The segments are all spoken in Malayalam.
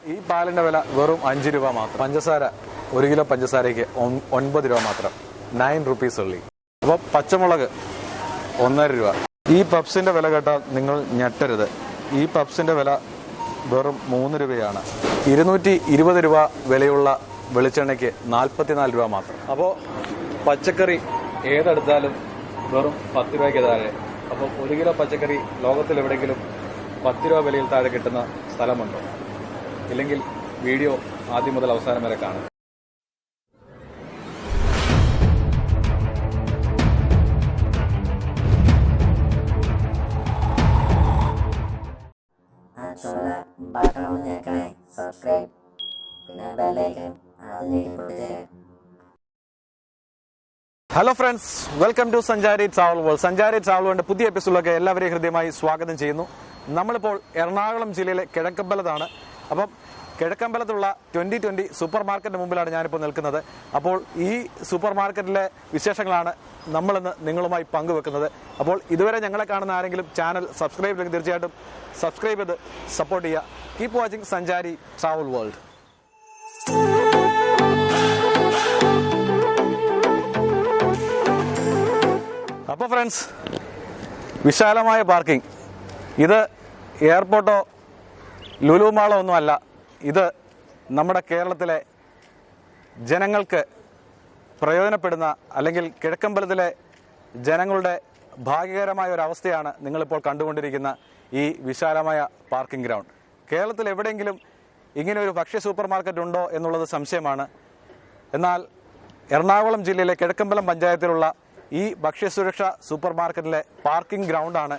ഈ പാലിന്റെ വില വെറും 5 രൂപ മാത്രം. പഞ്ചസാര 1 കിലോ പഞ്ചസാരയ്ക്ക് 9 രൂപ മാത്രം. 9 rupees ഉള്ളി. അപ്പോൾ പച്ചമുളക് 1.5 രൂപ. ഈ പപ്സിന്റെ വില കേട്ടാൽ നിങ്ങൾ ഞെട്ടരുത്. ഈ പപ്സിന്റെ വില വെറും 3 രൂപയാണ്. 220 രൂപ വിലയുള്ള വെളിച്ചെണ്ണയ്ക്ക് 44 രൂപ മാത്രം. അപ്പോൾ പച്ചക്കറി ഏതെടുത്താലും വെറും 10 രൂപയ്ക്ക് താഴെ. അപ്പോൾ 1 കിലോ പച്ചക്കറി ലോകത്തിൽ എവിടെയെങ്കിലും 10 രൂപ വിലയിൽ താഴെ കിട്ടുന്ന സ്ഥലമുണ്ടോ? ഇല്ലെങ്കിൽ വീഡിയോ ആദ്യം മുതൽ അവസാനം വരെ കാണും. ഹലോ ഫ്രണ്ട്സ്, വെൽക്കം ടു സഞ്ചാരി ട്രാവൽ വേൾഡ്. സഞ്ചാരി ട്രാവൽ വേൾഡ് പുതിയ എപ്പിസോഡിലൊക്കെ എല്ലാവരെയും ഹൃദ്യമായി സ്വാഗതം ചെയ്യുന്നു. നമ്മളിപ്പോൾ എറണാകുളം ജില്ലയിലെ കിഴക്കമ്പലത്താണ്. അപ്പം കിഴക്കമ്പലത്തുള്ള 2020 സൂപ്പർ മാർക്കറ്റിന് മുമ്പിലാണ് ഞാനിപ്പോൾ നിൽക്കുന്നത്. അപ്പോൾ ഈ സൂപ്പർ മാർക്കറ്റിലെ വിശേഷങ്ങളാണ് നമ്മളിന്ന് നിങ്ങളുമായി പങ്കുവെക്കുന്നത്. അപ്പോൾ ഇതുവരെ ഞങ്ങളെ കാണുന്ന ആരെങ്കിലും ചാനൽ സബ്സ്ക്രൈബ് ചെയ്തെങ്കിൽ തീർച്ചയായിട്ടും സബ്സ്ക്രൈബ് ചെയ്ത് സപ്പോർട്ട് ചെയ്യുക. കീപ് വാച്ചിങ് സഞ്ചാരി ട്രാവൽ വേൾഡ്. അപ്പോൾ ഫ്രണ്ട്സ്, വിശാലമായ പാർക്കിംഗ്. ഇത് എയർപോർട്ടോ ലുലു മാളോ ഒന്നുമല്ല. ഇത് നമ്മുടെ കേരളത്തിലെ ജനങ്ങൾക്ക് പ്രയോജനപ്പെടുന്ന, അല്ലെങ്കിൽ കിഴക്കമ്പലത്തിലെ ജനങ്ങളുടെ ഭാഗ്യകരമായ ഒരു അവസ്ഥയാണ് നിങ്ങളിപ്പോൾ കണ്ടുകൊണ്ടിരിക്കുന്ന ഈ വിശാലമായ പാർക്കിംഗ് ഗ്രൗണ്ട്. കേരളത്തിൽ എവിടെയെങ്കിലും ഇങ്ങനെ ഒരു ഭക്ഷ്യ സൂപ്പർ മാർക്കറ്റ് ഉണ്ടോ എന്നുള്ളത് സംശയമാണ്. എന്നാൽ എറണാകുളം ജില്ലയിലെ കിഴക്കമ്പലം പഞ്ചായത്തിലുള്ള ഈ ഭക്ഷ്യസുരക്ഷ സൂപ്പർ മാർക്കറ്റിലെ പാർക്കിംഗ് ഗ്രൗണ്ടാണ്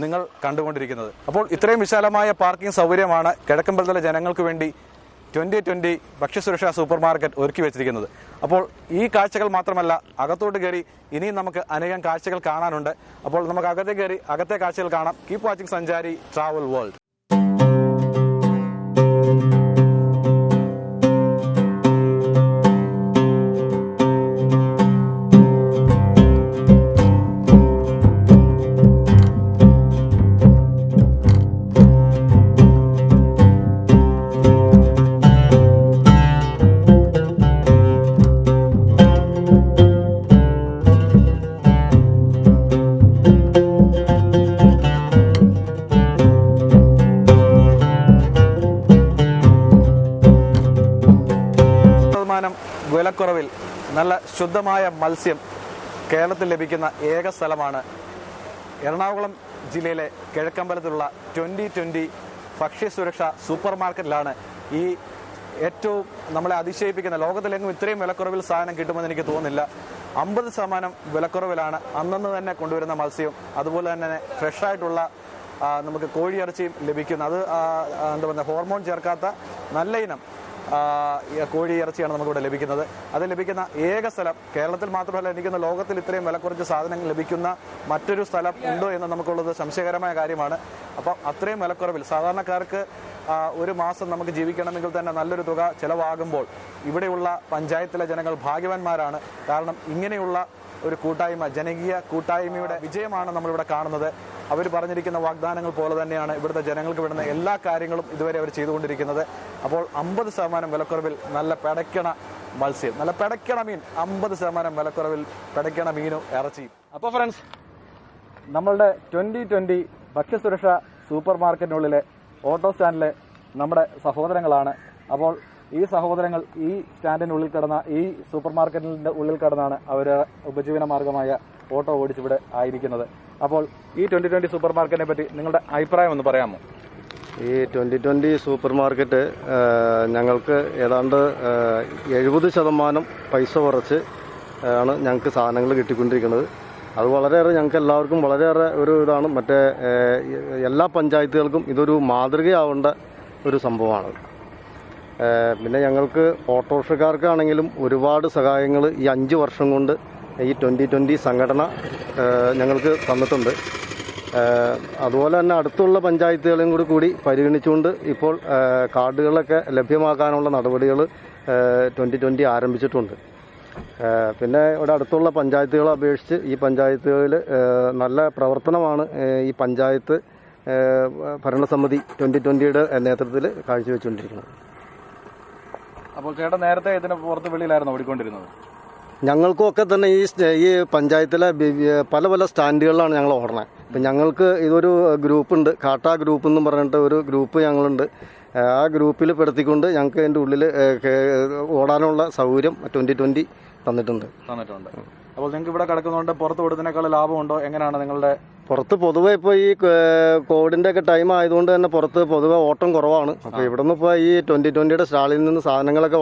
നിങ്ങൾ കണ്ടുകൊണ്ടിരിക്കുന്നത്. അപ്പോൾ ഇത്രയും വിശാലമായ പാർക്കിംഗ് സൗകര്യമാണ് കിഴക്കമ്പലത്തിലെ ജനങ്ങൾക്ക് വേണ്ടി 2020 ഭക്ഷ്യസുരക്ഷാ സൂപ്പർ മാർക്കറ്റ് ഒരുക്കി വെച്ചിരിക്കുന്നത്. അപ്പോൾ ഈ കാഴ്ചകൾ മാത്രമല്ല, അകത്തോട്ട് കയറി ഇനിയും നമുക്ക് അനേകം കാഴ്ചകൾ കാണാനുണ്ട്. അപ്പോൾ നമുക്ക് അകത്തെ കയറി അകത്തെ കാഴ്ചകൾ കാണാം. കീപ് വാച്ചിങ് സഞ്ചാരി ട്രാവൽ വേൾഡ്. വിലക്കുറവിൽ നല്ല ശുദ്ധമായ മത്സ്യം കേരളത്തിൽ ലഭിക്കുന്ന ഏക സ്ഥലമാണ് എറണാകുളം ജില്ലയിലെ കിഴക്കമ്പലത്തിലുള്ള 2020 ഭക്ഷ്യസുരക്ഷ സൂപ്പർ മാർക്കറ്റിലാണ് ഈ ഏറ്റവും നമ്മളെ അതിശയിപ്പിക്കുന്ന, ലോകത്തിലെങ്ങും ഇത്രയും വിലക്കുറവിൽ സാധനം കിട്ടുമെന്ന് എനിക്ക് തോന്നുന്നില്ല. 50% വിലക്കുറവിലാണ് അന്നന്ന് തന്നെ കൊണ്ടുവരുന്ന മത്സ്യവും അതുപോലെ തന്നെ ഫ്രഷായിട്ടുള്ള നമുക്ക് കോഴിയിറച്ചിയും ലഭിക്കുന്നത്. അത് എന്താ പറയുക, ഹോർമോൺ ചേർക്കാത്ത നല്ല ഇനം കോഴി ഇറച്ചിയാണ് നമുക്കിവിടെ ലഭിക്കുന്നത്. അത് ലഭിക്കുന്ന ഏക സ്ഥലം കേരളത്തിൽ മാത്രമല്ല, എനിക്ക് ലോകത്തിൽ ഇത്രയും വില കുറച്ച് സാധനങ്ങൾ ലഭിക്കുന്ന മറ്റൊരു സ്ഥലം ഉണ്ടോ എന്ന് നമുക്കുള്ളത് സംശയകരമായ കാര്യമാണ്. അപ്പം അത്രയും വിലക്കുറവിൽ സാധാരണക്കാർക്ക് ഒരു മാസം നമുക്ക് ജീവിക്കണമെങ്കിൽ തന്നെ നല്ലൊരു തുക ചിലവാകുമ്പോൾ ഇവിടെയുള്ള പഞ്ചായത്തിലെ ജനങ്ങൾ ഭാഗ്യവാന്മാരാണ്. കാരണം ഇങ്ങനെയുള്ള ഒരു കൂട്ടായ്മ, ജനകീയ കൂട്ടായ്മയുടെ വിജയമാണ് നമ്മളിവിടെ കാണുന്നത്. അവർ പറഞ്ഞിരിക്കുന്ന വാഗ്ദാനങ്ങൾ പോലെ തന്നെയാണ് ഇവിടുത്തെ ജനങ്ങൾക്ക് വിടുന്ന എല്ലാ കാര്യങ്ങളും ഇതുവരെ അവർ ചെയ്തുകൊണ്ടിരിക്കുന്നത്. അപ്പോൾ 50% വിലക്കുറവിൽ നല്ല പെടയ്ക്കണ മത്സ്യം, നല്ല പെടയ്ക്കണ മീൻ, 50% വിലക്കുറവിൽ പെടയ്ക്കണ മീനും ഇറച്ചിയും. അപ്പോൾ ഫ്രണ്ട്സ്, നമ്മളുടെ 2020 ഭക്ഷ്യസുരക്ഷ സൂപ്പർ മാർക്കറ്റിനുള്ളിലെ ഓട്ടോ സ്റ്റാൻഡിലെ നമ്മുടെ സഹോദരങ്ങളാണ്. അപ്പോൾ ഈ സഹോദരങ്ങൾ ഈ സ്റ്റാൻഡിനുള്ളിൽ കിടന്ന, ഈ സൂപ്പർ മാർക്കറ്റിൻ്റെ ഉള്ളിൽ കിടന്നാണ് അവർ ഉപജീവന മാർഗമായ ഓട്ടോ ഓടിച്ചിവിടെ ആയിരിക്കുന്നത്. അപ്പോൾ ഈ 2020 സൂപ്പർ മാർക്കറ്റിനെ പറ്റി നിങ്ങളുടെ അഭിപ്രായം ഒന്ന് പറയാമോ? ഈ 2020 സൂപ്പർ മാർക്കറ്റ് ഞങ്ങൾക്ക് ഏതാണ്ട് 70% പൈസ കുറച്ച് ആണ് ഞങ്ങൾക്ക് സാധനങ്ങൾ കിട്ടിക്കൊണ്ടിരിക്കുന്നത്. അത് വളരെയേറെ ഞങ്ങൾക്ക് എല്ലാവർക്കും വളരെയേറെ ഒരു ഇതാണ്. മറ്റേ എല്ലാ പഞ്ചായത്തുകൾക്കും ഇതൊരു മാതൃകയാവേണ്ട ഒരു സംഭവമാണ്. പിന്നെ ഞങ്ങൾക്ക് ഓട്ടോറിക്ഷക്കാർക്കാണെങ്കിലും ഒരുപാട് സഹായങ്ങൾ ഈ 5 വർഷം കൊണ്ട് ഈ 2020 സംഘടന ഞങ്ങൾക്ക് തന്നിട്ടുണ്ട്. അതുപോലെ തന്നെ അടുത്തുള്ള പഞ്ചായത്തുകളെയും കൂടി പരിഗണിച്ചുകൊണ്ട് ഇപ്പോൾ കാർഡുകളൊക്കെ ലഭ്യമാക്കാനുള്ള നടപടികൾ 2020 ആരംഭിച്ചിട്ടുണ്ട്. പിന്നെ ഇവിടെ അടുത്തുള്ള പഞ്ചായത്തുകളെ അപേക്ഷിച്ച് ഈ പഞ്ചായത്തുകളിൽ നല്ല പ്രവർത്തനമാണ് ഈ പഞ്ചായത്ത് ഭരണസമിതി 2020 നേതൃത്വത്തിൽ കാഴ്ചവെച്ചുകൊണ്ടിരിക്കുന്നത്. അപ്പോൾ ചേട്ടൻ നേരത്തെ ഇതിന് പുറത്ത് വെളിയിലായിരുന്നു ഓടിക്കൊണ്ടിരുന്നത്? ഞങ്ങൾക്കൊക്കെ തന്നെ ഈ പഞ്ചായത്തിലെ പല പല സ്റ്റാൻഡുകളിലാണ് ഞങ്ങൾ ഓടണത്. ഇപ്പം ഞങ്ങൾക്ക് ഇതൊരു ഗ്രൂപ്പുണ്ട്, കാട്ടാ ഗ്രൂപ്പ് എന്ന് പറഞ്ഞിട്ട് ഒരു ഗ്രൂപ്പ് ഞങ്ങളുണ്ട്. ആ ഗ്രൂപ്പിൽ പെടുത്തിക്കൊണ്ട് ഞങ്ങൾക്ക് അതിൻ്റെ ഉള്ളിൽ ഓടാനുള്ള സൗകര്യം 2020 തന്നിട്ടുണ്ട്. അപ്പോൾ നിങ്ങൾക്ക് ഇവിടെ കിടക്കുന്നതുകൊണ്ട് പുറത്ത് ഓടുന്നതിനേക്കാൾ ലാഭമുണ്ടോ? എങ്ങനെയാണ് നിങ്ങളുടെ പുറത്ത് പൊതുവെ ഇപ്പോൾ ഈ കോവിഡിൻ്റെ ഒക്കെ ടൈം ആയതുകൊണ്ട് തന്നെ പുറത്ത് പൊതുവെ ഓട്ടം കുറവാണ്. അപ്പോൾ ഇവിടെ നിന്ന് ഇപ്പോൾ ഈ 2020 സ്റ്റാളിൽ നിന്ന് സാധനങ്ങളൊക്കെ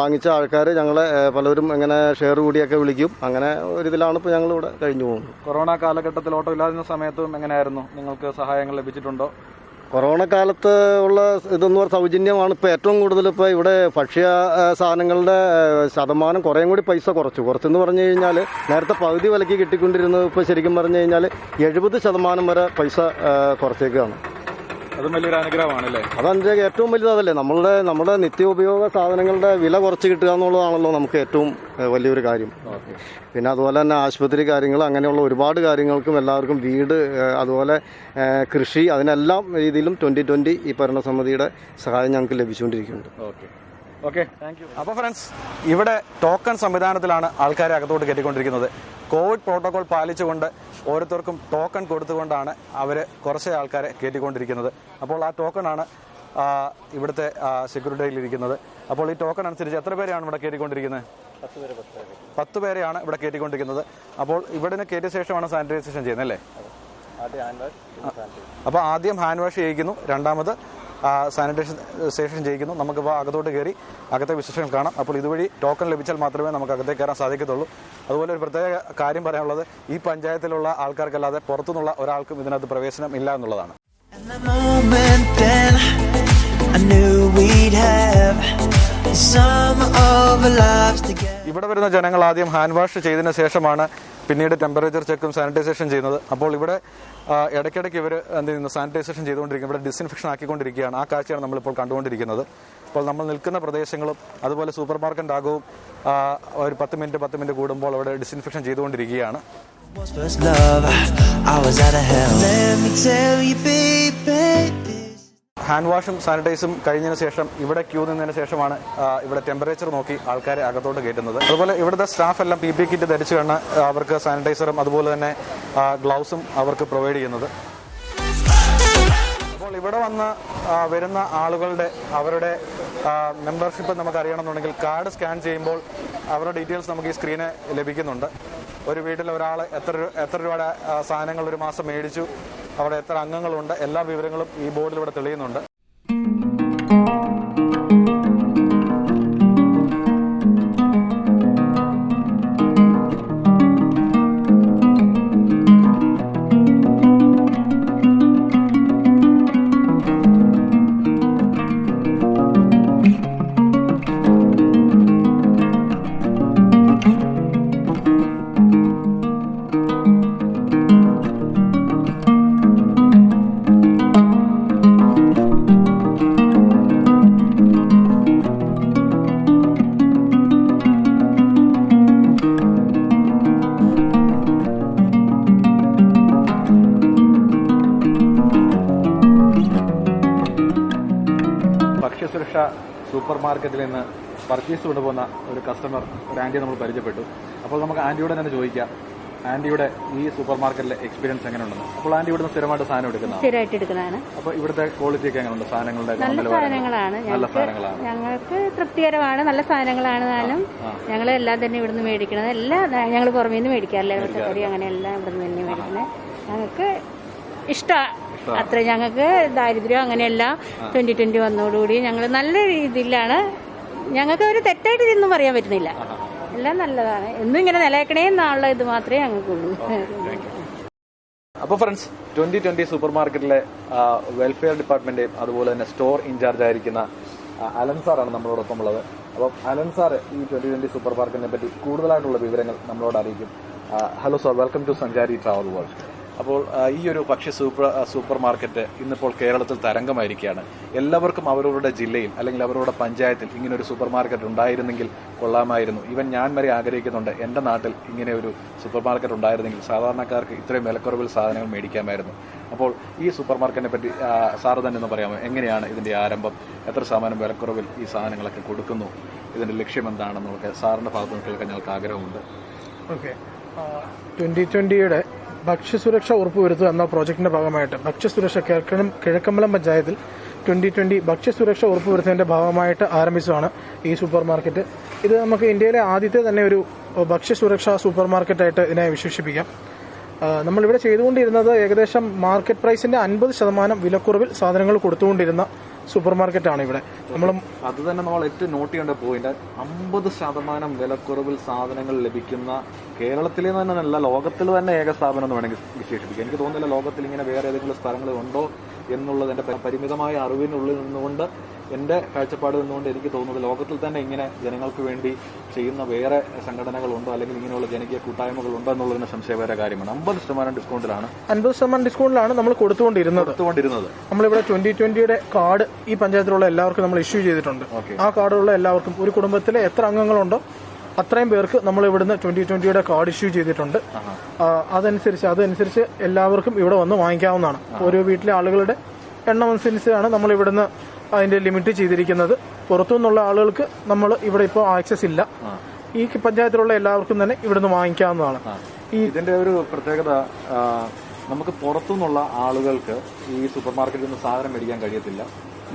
വാങ്ങിച്ച ആൾക്കാർ ഞങ്ങളെ പലരും ഇങ്ങനെ ഷെയർ കൂടിയൊക്കെ വിളിക്കും. അങ്ങനെ ഒരിതിലാണ് ഇപ്പോൾ ഞങ്ങളിവിടെ കഴിഞ്ഞു പോകുന്നത്. കൊറോണ കാലഘട്ടത്തിൽ ഓട്ടം ഇല്ലാതിരുന്ന സമയത്തും എങ്ങനെയായിരുന്നു? നിങ്ങൾക്ക് സഹായങ്ങൾ ലഭിച്ചിട്ടുണ്ടോ? കൊറോണ കാലത്ത് ഉള്ള ഇതെന്ന് പറഞ്ഞാൽ സൗജന്യമാണ്. ഇപ്പോൾ ഏറ്റവും കൂടുതൽ ഇപ്പോൾ ഇവിടെ ഭക്ഷ്യ സാധനങ്ങളുടെ ശതമാനം കുറേയും കൂടി പൈസ കുറച്ചെന്ന് പറഞ്ഞു കഴിഞ്ഞാൽ നേരത്തെ പകുതി വിലയ്ക്ക് കിട്ടിക്കൊണ്ടിരുന്നത് ഇപ്പോൾ ശരിക്കും പറഞ്ഞു കഴിഞ്ഞാൽ 70% വരെ പൈസ കുറച്ചേക്കാണ്. അതും വലിയൊരു അനുഗ്രഹമാണല്ലേ? അതെൻ്റെ ഏറ്റവും വലുതല്ലേ. നമ്മുടെ നിത്യോപയോഗ സാധനങ്ങളുടെ വില കുറച്ച് കിട്ടുക എന്നുള്ളതാണല്ലോ നമുക്ക് ഏറ്റവും വലിയൊരു കാര്യം. പിന്നെ അതുപോലെ തന്നെ ആശുപത്രി കാര്യങ്ങൾ, അങ്ങനെയുള്ള ഒരുപാട് കാര്യങ്ങൾക്കും എല്ലാവർക്കും വീട്, അതുപോലെ കൃഷി, അതിനെല്ലാം രീതിയിലും 2020 ഈ ഭരണസമിതിയുടെ സഹായം ഞങ്ങൾക്ക് ലഭിച്ചുകൊണ്ടിരിക്കുന്നുണ്ട്. Okay, thank you. അപ്പോൾ ഫ്രണ്ട്സ്, ഇവിടെ ടോക്കൺ സംവിധാനത്തിലാണ് ആൾക്കാരെ അകത്തോട്ട് കയറ്റിക്കൊണ്ടിരിക്കുന്നത്. കോവിഡ് പ്രോട്ടോകോൾ പാലിച്ചുകൊണ്ട് ഓരോരുത്തർക്കും ടോക്കൺ കൊടുത്തുകൊണ്ടാണ് അവർ കുറച്ച് ആൾക്കാരെ കയറ്റിക്കൊണ്ടിരിക്കുന്നത്. അപ്പോൾ ആ ടോക്കണാണ് ഇവിടുത്തെ സെക്യൂരിറ്റിയിലിരിക്കുന്നത്. അപ്പോൾ ഈ ടോക്കൺ അനുസരിച്ച് എത്ര പേരെയാണ് ഇവിടെ കയറ്റിക്കൊണ്ടിരിക്കുന്നത്? 10 പേരെയാണ് ഇവിടെ കയറ്റിക്കൊണ്ടിരിക്കുന്നത്. അപ്പോൾ ഇവിടെ കയറ്റിയ ശേഷമാണ് സാനിറ്റൈസേഷൻ ചെയ്യുന്നത് അല്ലേ? അപ്പോൾ ആദ്യം ഹാൻഡ് വാഷ് ചെയ്യിക്കുന്നു, രണ്ടാമത് സാനിറ്റൈസേഷൻ ചെയ്യിക്കുന്നു. നമുക്കിപ്പോൾ അകത്തോട്ട് കയറി അകത്തെ വിശേഷങ്ങൾ കാണാം. അപ്പോൾ ഇതുവഴി ടോക്കൺ ലഭിച്ചാൽ മാത്രമേ നമുക്ക് അകത്തേക്ക് കയറാൻ സാധിക്കത്തുള്ളൂ. അതുപോലെ ഒരു പ്രത്യേക കാര്യം പറയാനുള്ളത്, ഈ പഞ്ചായത്തിലുള്ള ആൾക്കാർക്കല്ലാതെ പുറത്തുനിന്നുള്ള ഒരാൾക്കും ഇതിനകത്ത് പ്രവേശനം ഇല്ല എന്നുള്ളതാണ്. ഇവിടെ വരുന്ന ജനങ്ങൾ ആദ്യം ഹാൻഡ് വാഷ് ചെയ്തതിനു ശേഷമാണ് പിന്നീട് ടെമ്പറേച്ചർ ചെക്കും സാനിറ്റൈസേഷൻ ചെയ്യുന്നത്. അപ്പോൾ ഇവിടെ ഇടയ്ക്കിടയ്ക്ക് ഇവർ എന്ത് ചെയ്യുന്നു, സാനിറ്റൈസേഷൻ ചെയ്തുകൊണ്ടിരിക്കും, ഇവിടെ ഡിസിൻഫെക്ഷൻ ആക്കിക്കൊണ്ടിരിക്കുകയാണ്. ആ കാഴ്ചയാണ് നമ്മളിപ്പോൾ കണ്ടുകൊണ്ടിരിക്കുന്നത്. അപ്പോൾ നമ്മൾ നിൽക്കുന്ന പ്രദേശങ്ങളും അതുപോലെ സൂപ്പർ മാർക്കറ്റ് ഭാഗവും ഒരു 10 മിനിറ്റ് കൂടുമ്പോൾ അവിടെ ഡിസിൻഫെക്ഷൻ ചെയ്തുകൊണ്ടിരിക്കുകയാണ്. ഹാൻഡ് വാഷും സാനിറ്റൈസും കഴിഞ്ഞതിന് ശേഷം ഇവിടെ ക്യൂ നിന്നതിന് ശേഷമാണ് ഇവിടെ ടെമ്പറേച്ചർ നോക്കി ആൾക്കാരെ അകത്തോട്ട് കയറ്റുന്നത്. അതുപോലെ ഇവിടുത്തെ സ്റ്റാഫ് എല്ലാം PPE കിറ്റ് ധരിച്ചാണ് അവർക്ക് സാനിറ്റൈസറും അതുപോലെ തന്നെ ഗ്ലൗസും അവർക്ക് പ്രൊവൈഡ് ചെയ്യുന്നത്. അപ്പോൾ ഇവിടെ വരുന്ന ആളുകളുടെ അവരുടെ മെമ്പർഷിപ്പ് നമുക്ക് അറിയണമെന്നുണ്ടെങ്കിൽ കാർഡ് സ്കാൻ ചെയ്യുമ്പോൾ അവരുടെ ഡീറ്റെയിൽസ് നമുക്ക് ഈ സ്ക്രീന് ലഭിക്കുന്നുണ്ട്. ഒരു വീട്ടിൽ ഒരാൾ എത്ര രൂപയുടെ സാധനങ്ങൾ ഒരു മാസം മേടിച്ചു, അവിടെ എത്ര അംഗങ്ങളുണ്ട്, എല്ലാ വിവരങ്ങളും ഈ ബോർഡിൽ ഇവിടെ തെളിയുന്നുണ്ട്. ഭക്ഷ്യസുരക്ഷ സൂപ്പർ മാർക്കറ്റിൽ നിന്ന് പർച്ചേസ് കൊണ്ടുപോകുന്ന ഒരു കസ്റ്റമർ, ഒരു ആൻറ്റിയെ നമ്മൾ പരിചയപ്പെട്ടു. അപ്പോൾ നമുക്ക് ആൻറ്റിയോടെ തന്നെ ചോദിക്കാം, ആൻറ്റിയുടെ ഈ സൂപ്പർ മാർക്കറ്റിലെ എക്സ്പീരിയൻസ് എങ്ങനെയുണ്ടെന്ന്. അപ്പോൾ ആൻറ്റി ഇവിടുന്ന് സ്ഥിരമായിട്ട് സാധനം എടുക്കുന്നതാണ്. അപ്പോൾ ഇവിടുത്തെ ക്വാളിറ്റി ഒക്കെ എങ്ങനെയുണ്ട്? സാധനങ്ങളുടെ നല്ല സാധനങ്ങളാണ്, ഞങ്ങൾക്ക് തൃപ്തികരമാണ്. നല്ല സാധനങ്ങളാണെന്നാലും ഞങ്ങൾ എല്ലാം തന്നെ ഇവിടുന്ന് മേടിക്കണത്. എല്ലാം ഞങ്ങൾ പുറമേ നിന്ന് മേടിക്കാറില്ല, പച്ചക്കറി അങ്ങനെ എല്ലാം ഇവിടുന്ന് തന്നെ മേടിക്കുന്നത്. ഞങ്ങൾക്ക് ഇഷ്ടമാണ്. അത്ര ഞങ്ങൾക്ക് ദാരിദ്ര്യം അങ്ങനെയെല്ലാം 2020 വന്നതോടുകൂടി ഞങ്ങൾ നല്ല രീതിയിലാണ്. ഞങ്ങൾക്ക് ഒരു തെറ്റായിട്ട് ഇതൊന്നും പറയാൻ പറ്റുന്നില്ല. എല്ലാം നല്ലതാണ്. എന്നും ഇങ്ങനെ നിലനിൽക്കണേ എന്നുള്ള ഇത് മാത്രമേ ഞങ്ങൾക്കുള്ളൂ. അപ്പോൾ ഫ്രണ്ട്സ്, 2020 സൂപ്പർ മാർക്കറ്റിലെ വെൽഫെയർ ഡിപ്പാർട്ട്മെന്റ് അതുപോലെ തന്നെ സ്റ്റോർ ഇൻചാർജ് ആയിരിക്കുന്ന അലൻ സാറാണ് നമ്മളോടൊപ്പം ഉള്ളത്. അപ്പം അലൻ സാർ ഈ 2020 സൂപ്പർ മാർക്കറ്റിനെ പറ്റി കൂടുതലായിട്ടുള്ള വിവരങ്ങൾ നമ്മളോട് അറിയിക്കും. ഹലോ സാർ, വെൽക്കം ടു സഞ്ചാരി ട്രാവൽ വേൾഡ്. അപ്പോൾ ഈ ഒരു ഭക്ഷ്യ സൂപ്പർ മാർക്കറ്റ് ഇന്നിപ്പോൾ കേരളത്തിൽ തരംഗമായിരിക്കുകയാണ്. എല്ലാവർക്കും അവരവരുടെ ജില്ലയിൽ അല്ലെങ്കിൽ അവരുടെ പഞ്ചായത്തിൽ ഇങ്ങനെ ഒരു സൂപ്പർ മാർക്കറ്റ് ഉണ്ടായിരുന്നെങ്കിൽ കൊള്ളാമായിരുന്നു. ഈവൻ ഞാൻ വരെ ആഗ്രഹിക്കുന്നുണ്ട് എൻ്റെ നാട്ടിൽ ഇങ്ങനെ ഒരു സൂപ്പർ മാർക്കറ്റ് ഉണ്ടായിരുന്നെങ്കിൽ സാധാരണക്കാർക്ക് ഇത്രയും വിലക്കുറവിൽ സാധനങ്ങൾ മേടിക്കാമായിരുന്നു. അപ്പോൾ ഈ സൂപ്പർ മാർക്കറ്റിനെ പറ്റി സാറ് തന്നെ ഒന്ന് പറയാമോ? എങ്ങനെയാണ് ഇതിൻ്റെ ആരംഭം? എത്ര ശതമാനം വിലക്കുറവിൽ ഈ സാധനങ്ങളൊക്കെ കൊടുക്കുന്നു? ഇതിൻ്റെ ലക്ഷ്യം എന്താണെന്നൊക്കെ സാറിൻ്റെ ഭാഗത്ത് നിന്ന് കേൾക്കാൻ ഞങ്ങൾക്ക് ആഗ്രഹമുണ്ട്. ഓക്കെ, 2020 ഭക്ഷ്യസുരക്ഷ ഉറപ്പുവരുത്തുക എന്ന പ്രോജക്ടിന്റെ ഭാഗമായിട്ട് ഭക്ഷ്യസുരക്ഷ കിഴക്കമ്പലം പഞ്ചായത്തിൽ 2020 ഭക്ഷ്യസുരക്ഷ ഉറപ്പുവരുത്തുന്നതിന്റെ ഭാഗമായിട്ട് ആരംഭിച്ചതാണ് ഈ സൂപ്പർ മാർക്കറ്റ്. ഇത് നമുക്ക് ഇന്ത്യയിലെ ആദ്യത്തെ തന്നെ ഒരു ഭക്ഷ്യസുരക്ഷാ സൂപ്പർ മാർക്കറ്റായിട്ട് ഇതിനെ വിശേഷിപ്പിക്കാം. നമ്മളിവിടെ ചെയ്തുകൊണ്ടിരുന്നത് ഏകദേശം മാർക്കറ്റ് പ്രൈസിന്റെ 50% വിലക്കുറവിൽ സാധനങ്ങൾ കൊടുത്തുകൊണ്ടിരുന്ന സൂപ്പർ മാർക്കറ്റാണ് ഇവിടെ. അത് തന്നെ നമ്മൾ ഏറ്റവും നോട്ട് ചെയ്യേണ്ട പോയിന്റ്, 50% വിലക്കുറവിൽ സാധനങ്ങൾ ലഭിക്കുന്ന കേരളത്തിലെ തന്നെ അല്ല, ലോകത്തിൽ തന്നെ ഏക സ്ഥാപനം എന്ന് വേണമെങ്കിൽ വിശേഷിപ്പിക്കാം. എനിക്ക് തോന്നുന്നില്ല ലോകത്തിൽ ഇങ്ങനെ വേറെ ഏതെങ്കിലും സ്ഥലങ്ങൾ ഉണ്ടോ എന്നുള്ളത് എൻ്റെ പരിമിതമായ അറിവിനുള്ളിൽ നിന്നുകൊണ്ട്, എൻ്റെ കാഴ്ചപ്പാട് നിന്നുകൊണ്ട് എനിക്ക് തോന്നുന്നത് ലോകത്തിൽ തന്നെ ഇങ്ങനെ ജനങ്ങൾക്ക് വേണ്ടി ചെയ്യുന്ന വേറെ സംഘടനകളുണ്ടോ അല്ലെങ്കിൽ ഇങ്ങനെയുള്ള ജനകീയ കൂട്ടായ്മകളുണ്ടോ എന്നുള്ളതിന് സംശയകര കാര്യമാണ്. 50% ഡിസ്കൗണ്ടിലാണ് നമ്മൾ കൊടുത്തുകൊണ്ടിരുന്നത്. നമ്മളിവിടെ 2020 കാർഡ് ഈ പഞ്ചായത്തിലുള്ള എല്ലാവർക്കും നമ്മൾ ഇഷ്യൂ ചെയ്തിട്ടുണ്ട്. ആ കാർഡുള്ള എല്ലാവർക്കും, ഒരു കുടുംബത്തിലെ എത്ര അംഗങ്ങളുണ്ടോ അത്രയും പേർക്ക് നമ്മൾ ഇവിടുന്ന് 2020 കാർഡ് ഇഷ്യൂ ചെയ്തിട്ടുണ്ട്. അതനുസരിച്ച് എല്ലാവർക്കും ഇവിടെ വന്ന് വാങ്ങിക്കാവുന്നതാണ്. ഓരോ വീട്ടിലെ ആളുകളുടെ എണ്ണം അനുസരിച്ചാണ് നമ്മൾ ഇവിടുന്ന് അതിന്റെ ലിമിറ്റ് ചെയ്തിരിക്കുന്നത്. പുറത്തുനിന്നുള്ള ആളുകൾക്ക് നമ്മൾ ഇവിടെ ഇപ്പോൾ ആക്സസ് ഇല്ല. ഈ പഞ്ചായത്തിലുള്ള എല്ലാവർക്കും തന്നെ ഇവിടുന്ന് വാങ്ങിക്കാവുന്നതാണ്. ഇതിന്റെ ഒരു പ്രത്യേകത, നമുക്ക് പുറത്തുനിന്നുള്ള ആളുകൾക്ക് ഈ സൂപ്പർ മാർക്കറ്റിൽ നിന്ന് സാധനം മേടിക്കാൻ കഴിയത്തില്ല.